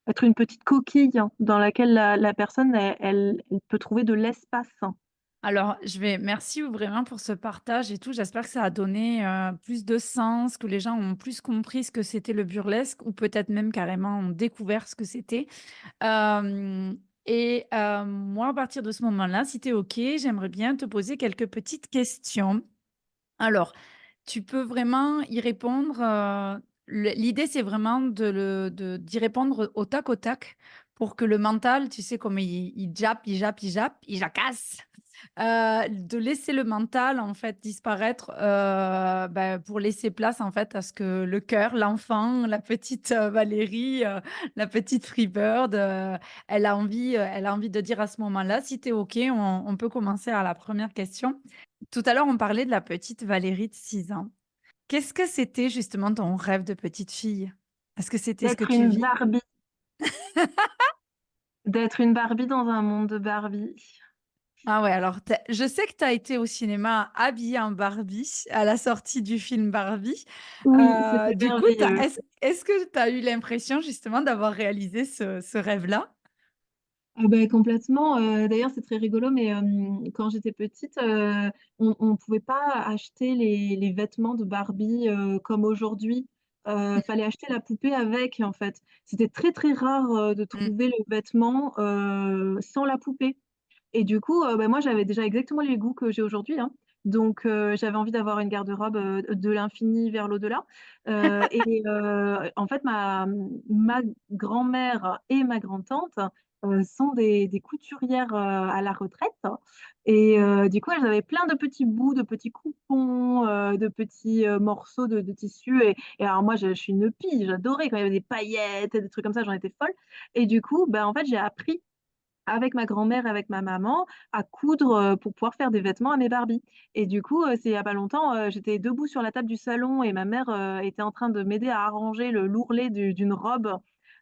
être une petite coquille hein, dans laquelle la personne elle peut trouver de l'espace. Alors, merci vraiment pour ce partage et tout. J'espère que ça a donné, plus de sens, que les gens ont plus compris ce que c'était le burlesque ou peut-être même carrément ont découvert ce que c'était. Hem Moi, à partir de ce moment-là, si tu es OK, j'aimerais bien te poser quelques petites questions. Alors, tu peux vraiment y répondre, l'idée, c'est vraiment d'y répondre au tac pour que le mental, tu sais, comme il jappe, il jappe, il jappe, il jacasse. De laisser le mental, en fait, disparaître, pour laisser place, en fait, à ce que le cœur, l'enfant, la petite, Valérie, la petite Freebird, elle a envie de dire à ce moment-là. Si tu es OK, on peut commencer à la première question. Tout à l'heure, on parlait de la petite Valérie de 6 ans. Qu'est-ce que c'était justement ton rêve de petite fille? Est-ce que c'était ce que D'être tu une vis? Barbie, d'être une Barbie dans un monde de Barbie. Ah ouais, alors je sais que tu as été au cinéma habillée en Barbie à la sortie du film Barbie. Oui, c'était Du coup, tu merveilleux. est-ce que tu as eu l'impression justement d'avoir réalisé ce rêve-là? Ah beh, complètement, d'ailleurs, c'est très rigolo, mais quand j'étais petite, on pouvait pas acheter les vêtements de Barbie, comme aujourd'hui. Fallait acheter la poupée avec, en fait. C'était très, très rare, de Mmh. trouver le vêtement, sans la poupée et du coup, bah, moi, j'avais déjà exactement les goûts que j'ai aujourd'hui, hein. Donc j'avais envie d'avoir une garde-robe, de l'infini vers l'au-delà, en fait, ma grand-mère et ma grand-tante, sont des couturières, à la retraite et du coup, elles avaient plein de petits bouts, de petits coupons, de petits, morceaux de tissu et alors moi, je suis une pie, j'adorais quand il y avait des paillettes et des trucs comme ça, j'en étais folle et du coup, ben, en fait, j'ai appris avec ma grand-mère, avec ma maman, à coudre, pour pouvoir faire des vêtements à mes Barbies et du coup, c'est il y a pas longtemps, j'étais debout sur la table du salon et ma mère, était en train de m'aider à arranger le l'ourlet d'une robe,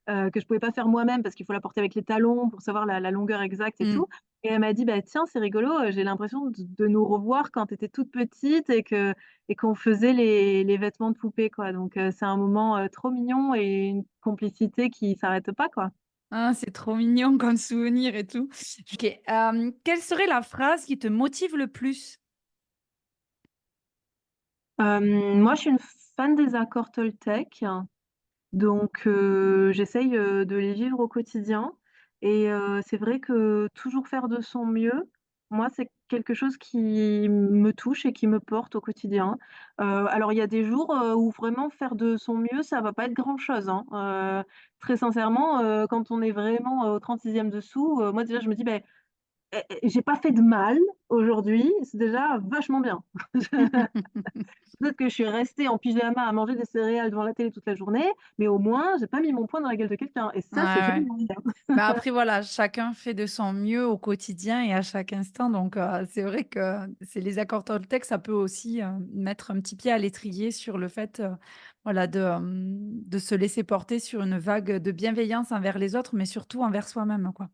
que je pouvais pas faire moi-même parce qu'il faut la porter avec les talons pour savoir la longueur exacte et Mmh. tout et elle m'a dit: «Bah, tiens, c'est rigolo, j'ai l'impression de nous revoir quand tu étais toute petite et qu'on faisait les vêtements de poupée, quoi», donc c'est un moment, trop mignon et une complicité qui s'arrête pas, quoi. Ah, c'est trop mignon comme souvenir et tout. OK, quelle serait la phrase qui te motive le plus? Moi, je suis une fan des accords Toltec, donc j'essaye, de les vivre au quotidien et c'est vrai que toujours faire de son mieux, moi, c'est quelque chose qui me touche et qui me porte au quotidien. Alors il y a des jours, où vraiment faire de son mieux, ça va pas être grand-chose, hein. Très sincèrement, quand on est vraiment, au 36e dessous, moi déjà je me dis: «Beh, j'ai pas fait de mal aujourd'hui, c'est déjà vachement bien. Peut-être que je suis restée en pyjama à manger des céréales devant la télé toute la journée, mais au moins j'ai pas mis mon poing dans la gueule de quelqu'un et Ouais, ça, c'est ouais. génial. Bah, après voilà, chacun fait de son mieux au quotidien et à chaque instant donc c'est vrai que c'est les accords Toltec, ça peut aussi, mettre un petit pied à l'étrier sur le fait, voilà de se laisser porter sur une vague de bienveillance envers les autres, mais surtout envers soi-même, quoi.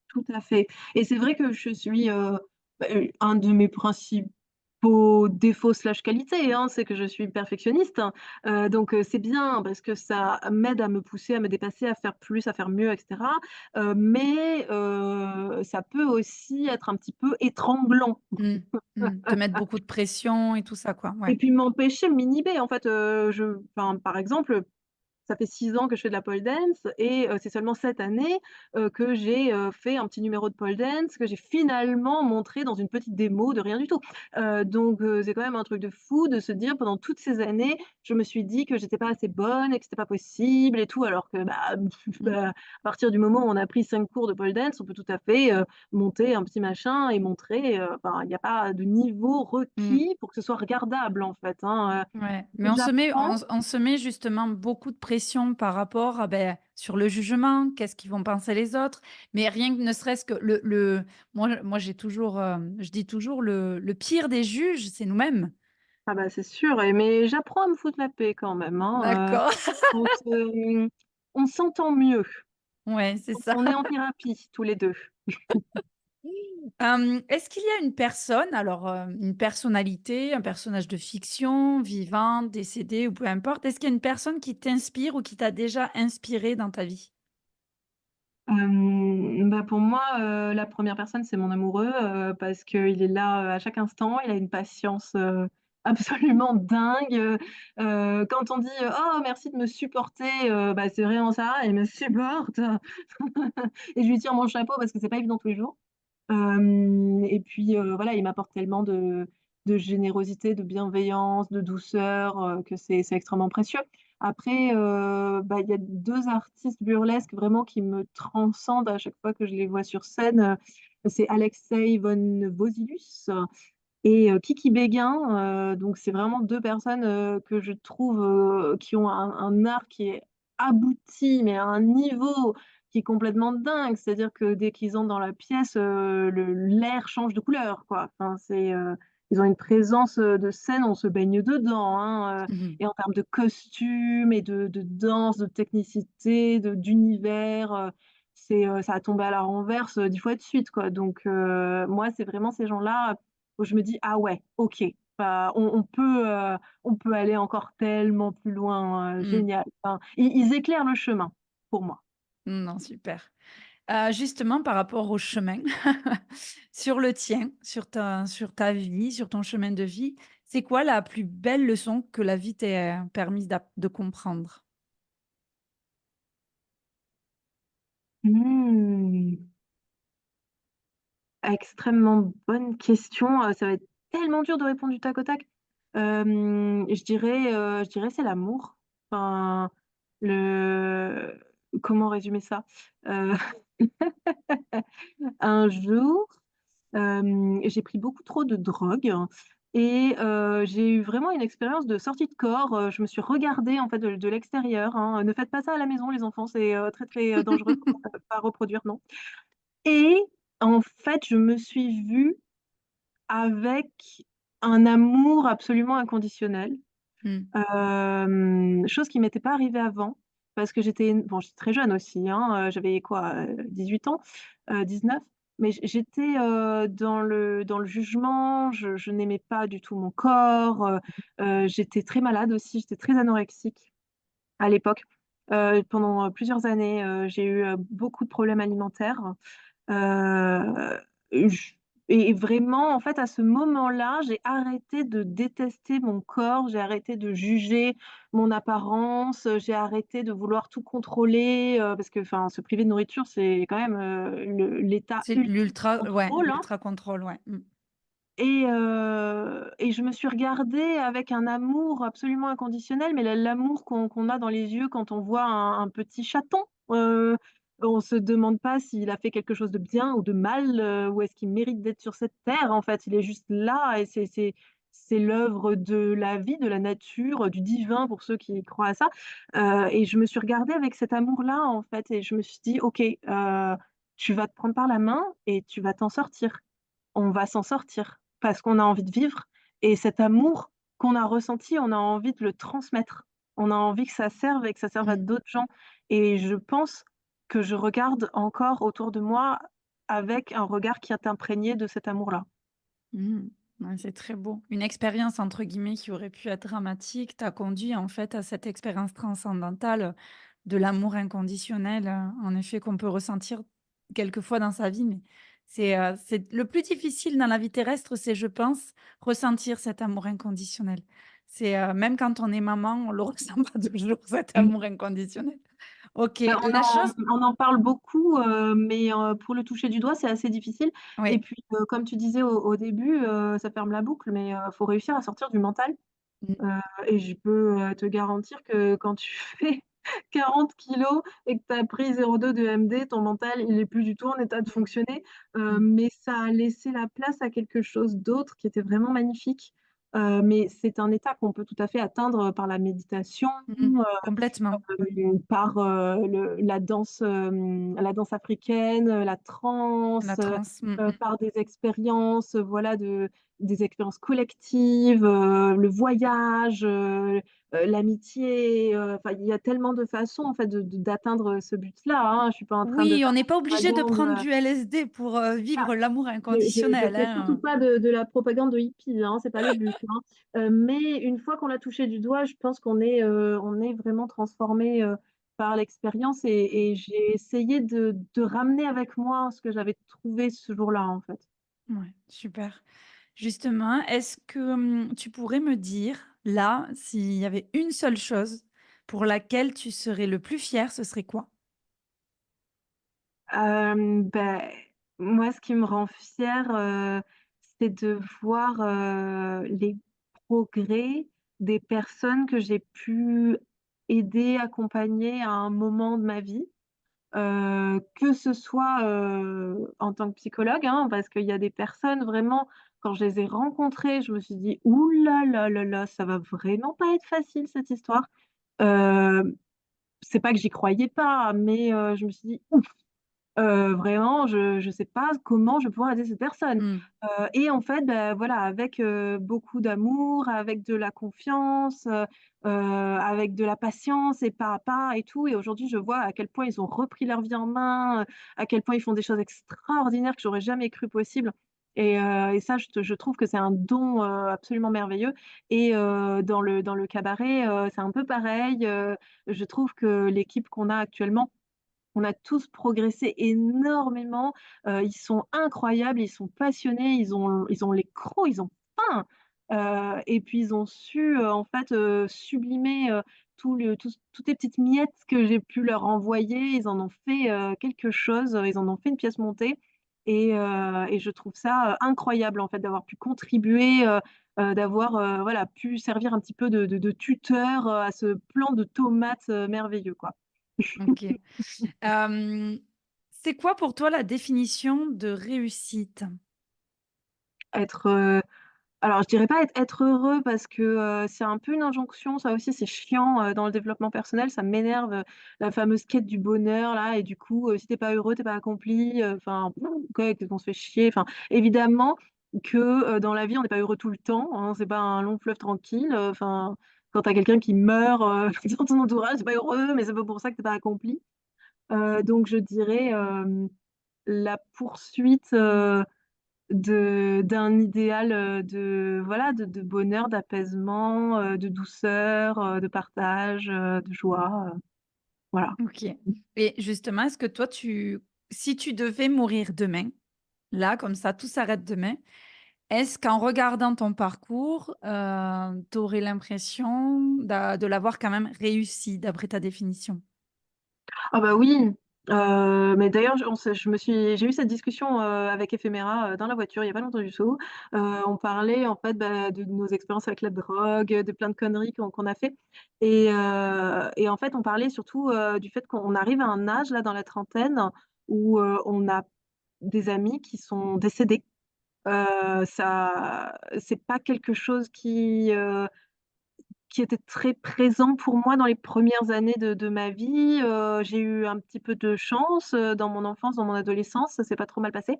Tout à fait et c'est vrai que je suis, un de mes principaux défauts slash qualités, hein, c'est que je suis perfectionniste, hein, donc c'est bien parce que ça m'aide à me pousser, à me dépasser, à faire plus, à faire mieux et cetera, mais ça peut aussi être un petit peu étranglant Mmh. Mmh. Te mettre beaucoup de pression et tout ça, quoi. et Ouais. puis m'empêcher de m'inhiber en fait, par exemple, ça fait 6 ans que je fais de la pole dance et c'est seulement cette année, que j'ai, fait un petit numéro de pole dance que j'ai finalement montré dans une petite démo de rien du tout. Donc c'est quand même un truc de fou de se dire pendant toutes ces années, je me suis dit que j'étais pas assez bonne et que c'était pas possible et tout alors que, Mmh. à partir du moment où on a pris 5 cours de pole dance, on peut tout à fait, monter un petit machin et montrer, enfin il y a pas de niveau Mmh. requis pour que ce soit regardable en fait, hein, Ouais, mais j'apprends. on se met justement beaucoup de pression par rapport à, sur le jugement, qu'est-ce qu'ils vont penser les autres? Mais rien que ne serait-ce que moi j'ai toujours, je dis toujours le pire des juges, c'est nous-mêmes. Ah bah, c'est sûr et mais j'apprends à me foutre la paix quand même, hein, D'accord. on se on s'entend mieux. Ouais, c'est ça. On est en thérapie tous les 2. Est-ce qu'il y a une personne, alors, une personnalité, un personnage de fiction, vivant, décédé ou peu importe, est-ce qu'il y a une personne qui t'inspire ou qui t'a déjà inspiré dans ta vie? Pour moi, la première personne, c'est mon amoureux, parce qu'il est là, à chaque instant. Il a une patience, absolument dingue, quand on dit: «Oh merci de me supporter», c'est vraiment ça, il me supporte et je lui tire mon chapeau parce que c'est pas évident tous les jours. Et puis, voilà, il m'apporte tellement de générosité, de bienveillance, de douceur, que c'est extrêmement précieux. Après, il y a 2 artistes burlesques vraiment qui me transcendent à chaque fois que je les vois sur scène, c'est Alexei von Vosilus et Kiki Béguin, donc c'est vraiment 2 personnes, que je trouve, qui ont un art qui est abouti, mais à un niveau qui est complètement dingue. C'est-à-dire que dès qu'ils entrent dans la pièce, le l'air change de couleur, quoi. Enfin, ils ont une présence, de scène, on se baigne dedans, hein, Mmh. et en termes de costumes et de danse, de technicité, d'univers, ça a tombé à la renverse, 10 fois de suite, quoi. Donc moi, c'est vraiment ces gens-là où je me dis: «Ah ouais, OK, on peut aller encore tellement plus loin, Mmh. génial». Enfin, ils éclairent le chemin pour moi. Non, super. Justement par rapport au chemin, sur le tien, sur ta vie, sur ton chemin de vie, c'est quoi la plus belle leçon que la vie t'ait, permis de comprendre? Mmh, extrêmement bonne question, ça va être tellement dur de répondre du tac au tac. Je dirais c'est l'amour. Enfin, le comment résumer ça? Heu, un jour, j'ai pris beaucoup trop de drogue et j'ai eu vraiment une expérience de sortie de corps, je me suis regardée en fait de l'extérieur, hein. Ne faites pas ça à la maison les enfants, c'est, très, très, dangereux, faut pas reproduire, non et en fait, je me suis vue avec un amour absolument inconditionnel, Mmh. chose qui m'était pas arrivée avant parce que j'étais très jeune aussi, hein, j'avais quoi, 18 ans, 19, mais j'étais, dans le jugement, je n'aimais pas du tout mon corps, j'étais très malade aussi, j'étais très anorexique à l'époque. Pendant, plusieurs années, j'ai eu, beaucoup de problèmes alimentaires. Heu, j et vraiment, en fait, à ce moment-là, j'ai arrêté de détester mon corps, j'ai arrêté de juger mon apparence, j'ai arrêté de vouloir tout contrôler, parce que, enfin, se priver de nourriture, c'est quand même, l'état C'est ultime du contrôle, hein l'ultra contrôle, ouais. Mmh. et je me suis regardée avec un amour absolument inconditionnel, mais l'amour qu'on a dans les yeux quand on voit un petit chaton, On se demande pas s'il a fait quelque chose de bien ou de mal, ou est-ce qu'il mérite d'être sur cette terre, en fait. Il est juste là et c'est l'œuvre de la vie, de la nature, du divin pour ceux qui croient à ça, et je me suis regardée avec cet amour-là, en fait, et je me suis dit: «OK, tu vas te prendre par la main et tu vas t'en sortir. On va s'en sortir parce qu'on a envie de vivre et cet amour qu'on a ressenti, on a envie de le transmettre. On a envie que ça serve et que ça serve à Mmh. d'autres gens et je pense que je regarde encore autour de moi avec un regard qui est imprégné de cet amour-là. Mmh. Ouais, c'est très beau. Une expérience entre guillemets qui aurait pu être dramatique t'a conduit en fait à cette expérience transcendantale de l'amour inconditionnel, en effet qu'on peut ressentir quelquefois dans sa vie, mais c'est le plus difficile dans la vie terrestre, c'est je pense ressentir cet amour inconditionnel. Même quand on est maman, on le ressent pas toujours cet Mmh. amour inconditionnel. OK, Bah, la chose on en parle beaucoup, mais pour le toucher du doigt, c'est assez difficile et oui. puis, comme tu disais au début, ça ferme la boucle, mais faut réussir à sortir du mental. Mmh. Heu et je peux, te garantir que quand tu fais 40 kilogrammes et que tu as pris 0,2 de MD, ton mental, il est plus du tout en état de Mmh. fonctionner, Mmh. mais ça a laissé la place à quelque chose d'autre qui était vraiment magnifique. Mais c'est un état qu'on peut tout à fait atteindre par la méditation, Mmh. Complètement. par, la danse africaine, la La transe, transe. Mmh mh. par des expériences, voilà, des expériences collectives, le voyage, l'amitié, enfin, il y a tellement de façons, en fait, d'atteindre ce but-là, hein. Je suis pas en train de Oui, faire on n'est pas obligé de propagande, prendre du LSD pour, ah, vivre l'amour je inconditionnel, fais surtout hein. pas de la propagande de hippie, hein, c'est pas le but, hein. Mais une fois qu'on l'a touché du doigt, je pense on est vraiment transformé, par l'expérience et j'ai essayé de ramener avec moi ce que j'avais trouvé ce jour-là, en fait. Ouais, super. Justement, est-ce que, tu pourrais me dire, là, s'il y avait une seule chose pour laquelle tu serais le plus fier, ce serait quoi? Beh, moi, ce qui me rend fière, c'est de voir, les progrès des personnes que j'ai pu aider, accompagner à un moment de ma vie. Que ce soit, en tant que psychologue, hein, parce qu'il y a des personnes vraiment, quand je les ai rencontrées, je me suis dit: «Ouh là là là là, ça va vraiment pas être facile cette histoire». Heu, c'est pas que j'y croyais pas, mais je me suis dit: vraiment, je sais pas comment je vais pouvoir aider cette personne. Mmh. Et en fait, bah, voilà, avec, beaucoup d'amour, avec de la confiance, avec de la patience et pas à pas et tout et aujourd'hui, je vois à quel point ils ont repris leur vie en main, à quel point ils font des choses extraordinaires que j'aurais jamais cru possibles et ça, je trouve que c'est un don, absolument merveilleux et dans le cabaret, c'est un peu pareil, je trouve que l'équipe qu'on a actuellement on a tous progressé énormément, ils sont incroyables, ils sont passionnés, ils ont les crocs, ils ont faim, et puis ils ont su, en fait, sublimer, toutes les petites miettes que j'ai pu leur envoyer. Ils en ont fait, quelque chose, ils en ont fait une pièce montée et je trouve ça, incroyable, en fait, d'avoir pu contribuer, d'avoir, voilà, pu servir un petit peu de tuteur, à ce plant de tomates, merveilleux, quoi. OK. Hem, c'est quoi pour toi la définition de réussite? Être, alors je dirais pas être heureux parce que, c'est un peu une injonction, ça aussi c'est chiant, dans le développement personnel, ça m'énerve, la fameuse quête du bonheur là et du coup, si tu es pas heureux, tu es pas accompli, enfin, quoi, qu'est-ce qu'on se fait chier. Enfin, évidemment que, dans la vie, on n'est pas heureux tout le temps, hein, c'est pas un long fleuve tranquille, enfin, quand tu as quelqu'un qui meurt, dans ton entourage, tu es pas heureux, mais c'est pas pour ça que tu es pas accompli. Donc je dirais, la poursuite, d'un idéal, de voilà, de bonheur, d'apaisement, de douceur, de partage, de joie, voilà. OK, et justement, est-ce que toi si tu devais mourir demain, là, comme ça, tout s'arrête demain, est-ce qu'en regardant ton parcours, tu aurais l'impression de l'avoir quand même réussi d'après ta définition? Ah bah oui, Mais d'ailleurs, j'ai eu cette discussion, avec Ephéméra, dans la voiture, il y a pas longtemps du tout. On parlait en fait, bah, de nos expériences avec la drogue, de plein de conneries qu'on a fait et en fait, on parlait surtout, du fait qu'on arrive à un âge là dans la trentaine où, on a des amis qui sont décédés. Ça c'est pas quelque chose qui était très présent pour moi dans les premières années de ma vie. J'ai eu un petit peu de chance, dans mon enfance, dans mon adolescence, ça s'est pas trop mal passé.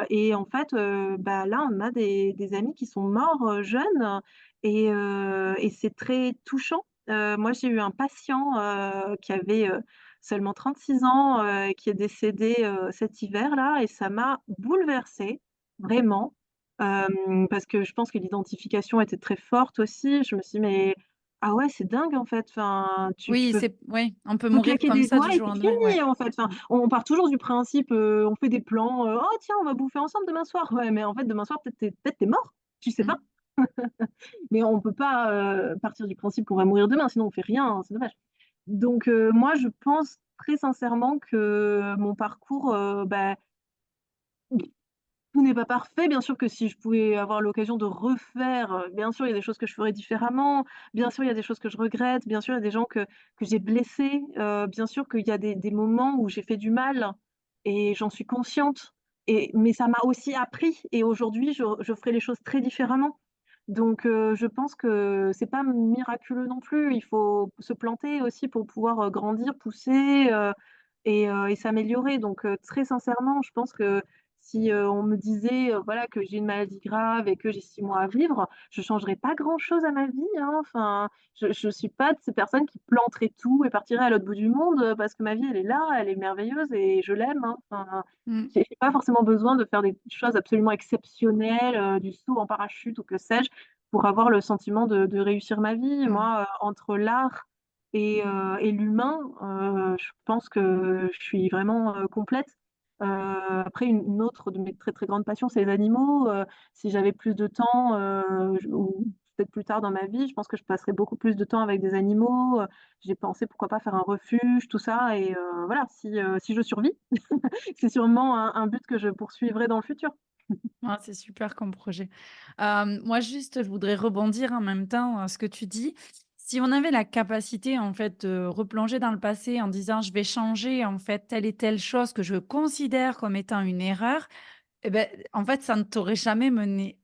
Et en fait, bah, là, on a des amis qui sont morts, jeunes et c'est très touchant. Moi, j'ai eu un patient, qui avait, seulement 36 ans, qui est décédé, cet hiver-là et ça m'a bouleversée, vraiment, parce que je pense que l'identification était très forte aussi. Je me suis dit: «Mais ah ouais, c'est dingue, en fait, enfin, tu Oui, peux on peut faut mourir claquer comme des ça doigts du et jour au c'est lendemain, ouais. fini, en fait. Enfin, on part toujours du principe, on fait des plans, «Oh tiens, on va bouffer ensemble demain soir». Ouais, mais en fait, demain soir, peut-être tu es mort, tu sais Mmh. pas. Mais on peut pas, partir du principe qu'on va mourir demain, sinon on fait rien, hein, c'est dommage. Donc moi, je pense très sincèrement que mon parcours, bah, tout n'est pas parfait. Bien sûr que si je pouvais avoir l'occasion de refaire, bien sûr, il y a des choses que je ferais différemment. Bien sûr, il y a des choses que je regrette. Bien sûr, il y a des gens que j'ai blessés. Bien sûr qu'il y a des moments où j'ai fait du mal et j'en suis consciente mais ça m'a aussi appris et aujourd'hui, je ferai les choses très différemment. Donc je pense que c'est pas miraculeux non plus. Il faut se planter aussi pour pouvoir, grandir, pousser, et s'améliorer. Donc très sincèrement, je pense que si, on me disait, voilà, que j'ai une maladie grave et que j'ai 6 mois à vivre, je changerais pas grand-chose à ma vie, hein. Enfin, je suis pas de ces personnes qui planteraient tout et partiraient à l'autre bout du monde, parce que ma vie, elle est là, elle est merveilleuse et je l'aime, hein. Enfin, Mmh. j'ai pas forcément besoin de faire des choses absolument exceptionnelles, du saut en parachute ou que sais-je, pour avoir le sentiment de réussir ma vie. Mmh. Moi, entre l'art et l'humain, je pense que je suis vraiment, complète. Après une autre de mes très, très grandes passions, c'est les animaux. Si j'avais plus de temps, j ou peut-être plus tard dans ma vie, je pense que je passerais beaucoup plus de temps avec des animaux. J'ai pensé pourquoi pas faire un refuge, tout ça et voilà, si je survis, c'est sûrement un but que je poursuivrai dans le futur. Ah, c'est super comme projet. Moi juste, je voudrais rebondir en même temps à ce que tu dis. Si on avait la capacité en fait de replonger dans le passé en disant: «Je vais changer en fait telle et telle chose que je considère comme étant une erreur», et beh, en fait, ça ne t'aurait jamais mené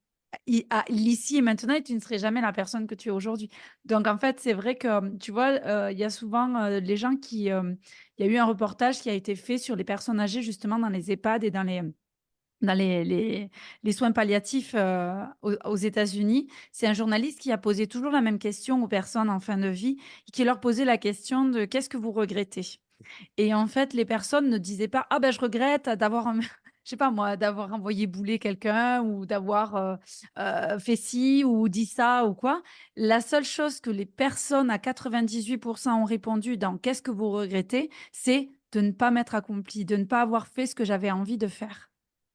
à l'ici et maintenant et tu ne serais jamais la personne que tu es aujourd'hui. Donc en fait, c'est vrai que, tu vois, il y a souvent, les gens qui, il y a eu un reportage qui a été fait sur les personnes âgées justement dans les EHPAD et dans les soins palliatifs, aux États-Unis. C'est un journaliste qui a posé toujours la même question aux personnes en fin de vie et qui leur posait la question de: «Qu'est-ce que vous regrettez?» Et en fait, les personnes ne disaient pas: «Ah ben, je regrette d'avoir je sais pas moi, d'avoir envoyé bouler quelqu'un ou d'avoir, fait ci ou dit ça ou quoi». La seule chose que les personnes à 98 ont répondu dans «Qu'est-ce que vous regrettez?» c'est de ne pas m'être accompli, de ne pas avoir fait ce que j'avais envie de faire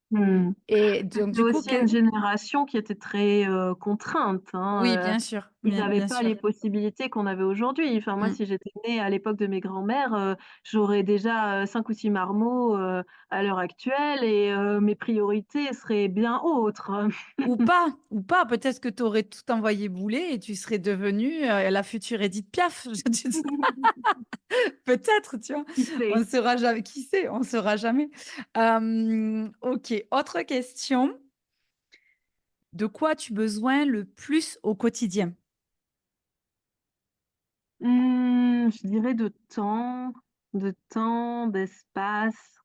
Mmh. et donc C'était du coup, aussi une génération qui était très, contrainte, oui, hein. bien sûr, Ils bien n'avaient bien pas sûr. les possibilités qu'on avait aujourd'hui. Enfin, moi, Mmh. si j'étais née à l'époque de mes grands-mères, j'aurais déjà, 5 ou 6 marmots, à l'heure actuelle et mes priorités seraient bien autres. Ou pas, peut-être que tu aurais tout envoyé bouler et tu serais devenue, la future Édith Piaf. Je te dis peut-être, tu vois? Qui On sait? ne saura jamais qui sait? On ne saura jamais. OK, autre question. De quoi as-tu besoin le plus au quotidien? Je dirais de temps, d'espace.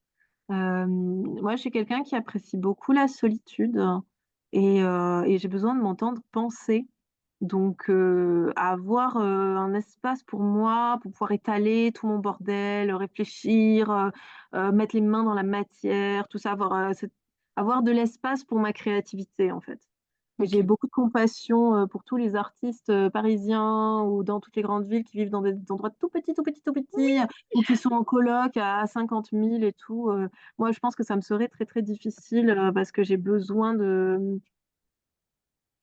Moi, je suis quelqu'un qui apprécie beaucoup la solitude et j'ai besoin de m'entendre penser. Donc avoir, un espace pour moi, pour pouvoir étaler tout mon bordel, réfléchir, mettre les mains dans la matière, tout ça, avoir de l'espace pour ma créativité, en fait. Et j'ai OK. beaucoup de compassion, pour tous les artistes, parisiens ou dans toutes les grandes villes qui vivent dans des endroits tout petits, tout petits, tout petits, ou qui sont en coloc à 50 000 et tout. Moi, je pense que ça me serait très, très difficile, parce que j'ai besoin de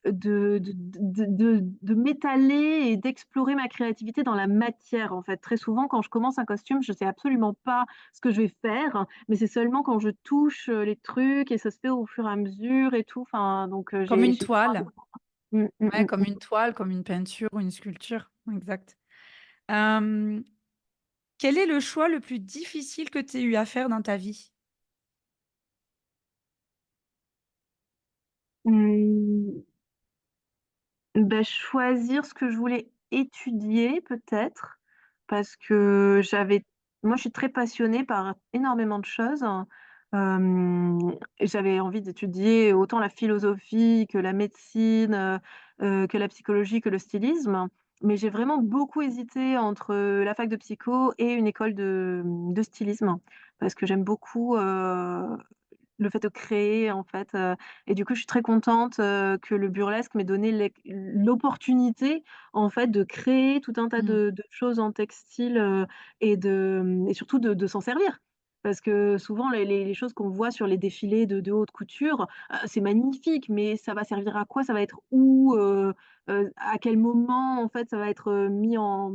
de m'étaler et d'explorer ma créativité dans la matière, en fait. Très souvent, quand je commence un costume, je sais absolument pas ce que je vais faire, mais c'est seulement quand je touche, les trucs et ça se fait au fur et à mesure et tout, enfin donc Comme une j'ai besoin toile. de Ouais, comme une toile, comme une peinture ou une sculpture. Exact. Hem, quel est le choix le plus difficile que tu aies eu à faire dans ta vie? mmh. Bah, choisir ce que je voulais étudier peut-être, parce que moi je suis très passionnée par énormément de choses. Et j'avais envie d'étudier autant la philosophie que la médecine, que la psychologie, que le stylisme. Mais j'ai vraiment beaucoup hésité entre, la fac de psycho et une école de stylisme. Parce que j'aime beaucoup, le fait de créer, en fait, et du coup, je suis très contente, que le burlesque m'ait donné l'opportunité, en fait, de créer tout un tas Mmh. de choses en textile, et surtout de s'en servir. Parce que souvent les choses qu'on voit sur les défilés de haute couture, c'est magnifique, mais ça va servir à quoi? Ça va être où? À quel moment, en fait, ça va être, mis en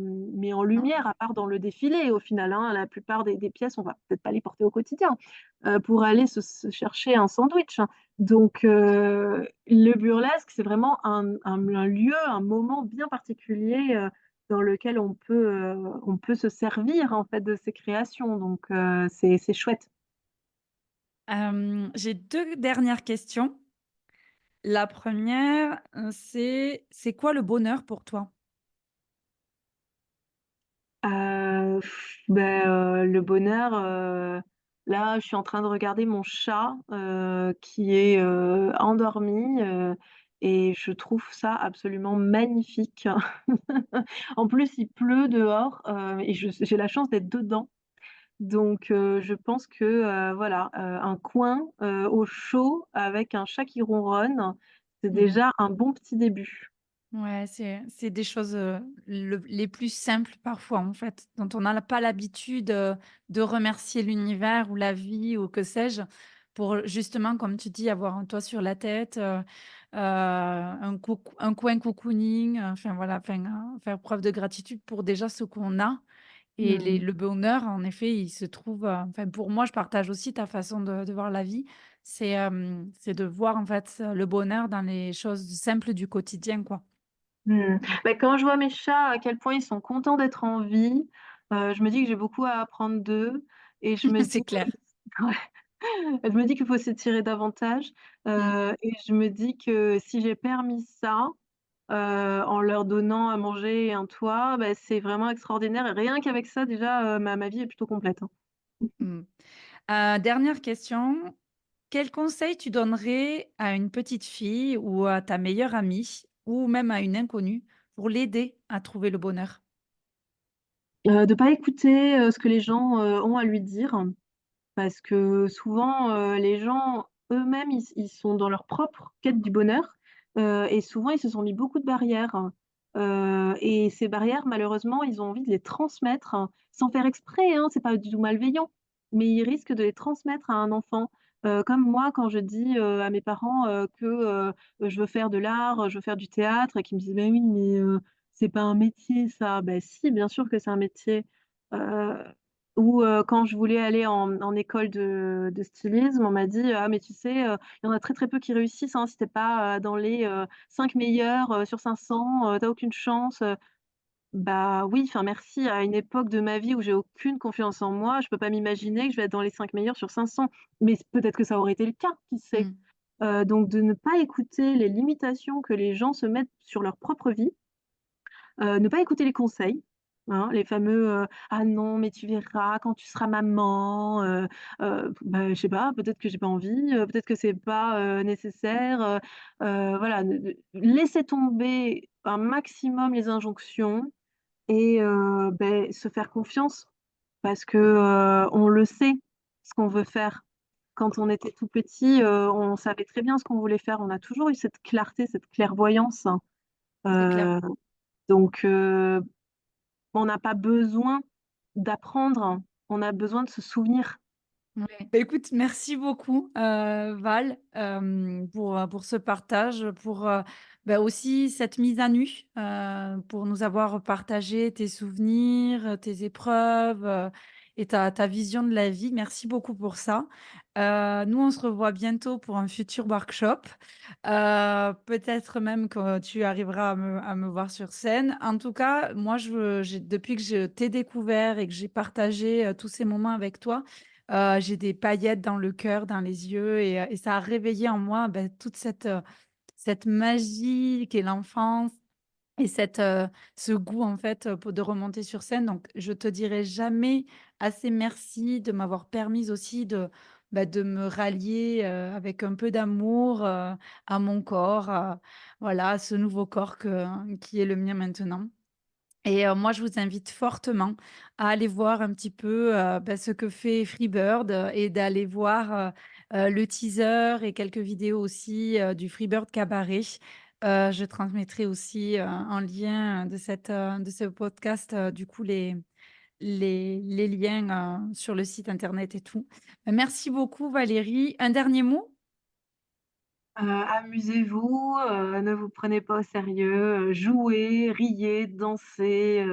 lumière, à part dans le défilé au final, hein? La plupart des pièces, on va peut-être pas les porter au quotidien pour aller se chercher un sandwich. Donc le burlesque, c'est vraiment un lieu, un moment bien particulier, dans lequel on peut se servir, en fait, de ces créations. Donc c'est chouette. J'ai 2 dernières questions. La première, c'est quoi le bonheur pour toi? Le bonheur, là, je suis en train de regarder mon chat, qui est, endormi, et je trouve ça absolument magnifique. En plus, il pleut dehors, et j'ai la chance d'être dedans. Donc je pense que, voilà, un coin, au chaud avec un chat qui ronronne, c'est Mmh. déjà un bon petit début. Ouais, c'est des choses, les plus simples parfois, en fait, dont on n'a pas l'habitude, de remercier l'univers ou la vie ou que sais-je, pour justement, comme tu dis, avoir un toit sur la tête, un coin cocooning, enfin voilà, enfin, faire preuve de gratitude pour déjà ce qu'on a et Mmh. le bonheur, en effet, il se trouve, enfin pour moi, je partage aussi ta façon de voir la vie. C'est de voir, en fait, le bonheur dans les choses simples du quotidien, quoi. Mmh. Bah, quand je vois mes chats, à quel point ils sont contents d'être en vie, je me dis que j'ai beaucoup à apprendre d'eux, et je me C'est dis clair. ouais, je me dis qu'il faut s'étirer davantage, Mmh. et je me dis que si j'ai permis ça, en leur donnant à manger et un toit, bah, c'est vraiment extraordinaire, et rien qu'avec ça déjà, ma vie est plutôt complète, hein. Mmh. Dernière question, quel conseil tu donnerais à une petite fille ou à ta meilleure amie ou même à une inconnue pour l'aider à trouver le bonheur? De pas écouter, ce que les gens, ont à lui dire. Parce que souvent, les gens eux-mêmes, ils sont dans leur propre quête du bonheur, et souvent ils se sont mis beaucoup de barrières, et ces barrières, malheureusement, ils ont envie de les transmettre, sans faire exprès, hein, c'est pas du tout malveillant, mais ils risquent de les transmettre à un enfant. Comme moi quand je dis, à mes parents, que, je veux faire de l'art, je veux faire du théâtre, et qu'ils me disent: «Mais oui, mais c'est pas un métier ça». Ben si, bien sûr que c'est un métier. Heu ou quand je voulais aller en école de stylisme, on m'a dit: «Ah mais tu sais, il y en a très, très peu qui réussissent, hein. Si tu es pas, dans les, 5 meilleurs, sur 500, tu as aucune chance». Bah oui, enfin merci, à une époque de ma vie où j'ai aucune confiance en moi, je peux pas m'imaginer que je vais être dans les 5 meilleurs sur 500. Mais peut-être que ça aurait été le cas, qui sait? Mmh. Donc de ne pas écouter les limitations que les gens se mettent sur leur propre vie. Ne pas écouter les conseils, hein, les fameux, «Ah non, mais tu verras quand tu seras maman», bah, je sais pas, peut-être que j'ai pas envie, peut-être que c'est pas, nécessaire, voilà, de laisser tomber un maximum les injonctions, et se faire confiance parce que, on le sait, ce qu'on veut faire. Quand on était tout petit, on savait très bien ce qu'on voulait faire. On a toujours eu cette clarté, cette clairvoyance, C'est clair. heu, donc on n'a pas besoin d'apprendre, on a besoin de se souvenir. Ouais. Bah, écoute, merci beaucoup, Val, pour ce partage, pour, Bah, aussi cette mise à nu, pour nous avoir partagé tes souvenirs, tes épreuves, et ta vision de la vie. Merci beaucoup pour ça. Nous, on se revoit bientôt pour un futur workshop. Peut-être même que tu arriveras à me voir sur scène. En tout cas, moi, j'ai depuis que je t'ai découvert et que j'ai partagé, tous ces moments avec toi, j'ai des paillettes dans le cœur, dans les yeux et ça a réveillé en moi, toute cette magie qu'est l'enfance et ce goût en fait, pour de remonter sur scène. Donc je te dirai jamais assez merci de m'avoir permise aussi de me rallier, avec un peu d'amour, à mon corps, voilà, à ce nouveau corps qui est le mien maintenant. Et moi, je vous invite fortement à aller voir un petit peu, ce que fait Freebird, et d'aller voir, le teaser et quelques vidéos aussi, du Freebird Cabaret. Je transmettrai aussi, en lien de ce podcast, du coup les liens, sur le site internet et tout. Merci beaucoup Valérie. Un dernier mot? Amusez-vous, ne vous prenez pas au sérieux, jouez, riez, dansez,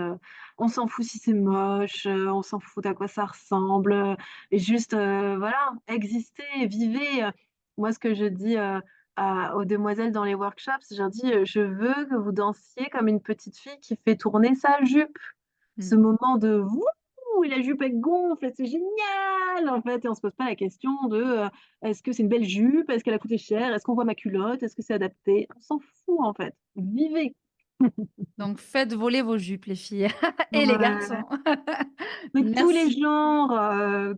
on s'en fout si c'est moche, on s'en fout d'à quoi ça ressemble, et juste, voilà, existez, vivez, Moi, ce que je dis, à aux demoiselles dans les workshops, je leur dis, «Je veux que vous dansiez comme une petite fille qui fait tourner sa jupe». Mmh. Ce moment de: «Wouhou! La jupe elle gonfle, c'est génial!» en fait, et on se pose pas la question de, «Est-ce que c'est une belle jupe? Est-ce qu'elle a coûté cher? Est-ce qu'on voit ma culotte? Est-ce que c'est adapté?» On s'en fout en fait. Vivez! Donc faites voler vos jupes les filles et les Ouais, garçons. mais Merci.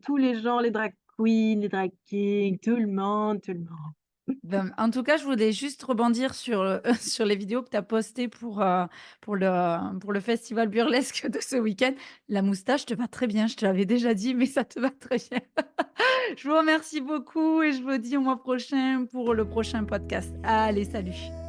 tous les genres, les drag queens, les drag kings, tout le monde, tout le monde. Ben, en tout cas, je voulais juste rebondir sur, sur les vidéos que tu as postées pour le festival burlesque de ce week-end. La moustache te va très bien, je te l'avais déjà dit, mais ça te va très bien. Je vous remercie beaucoup et je vous dis au mois prochain pour le prochain podcast. Allez, salut.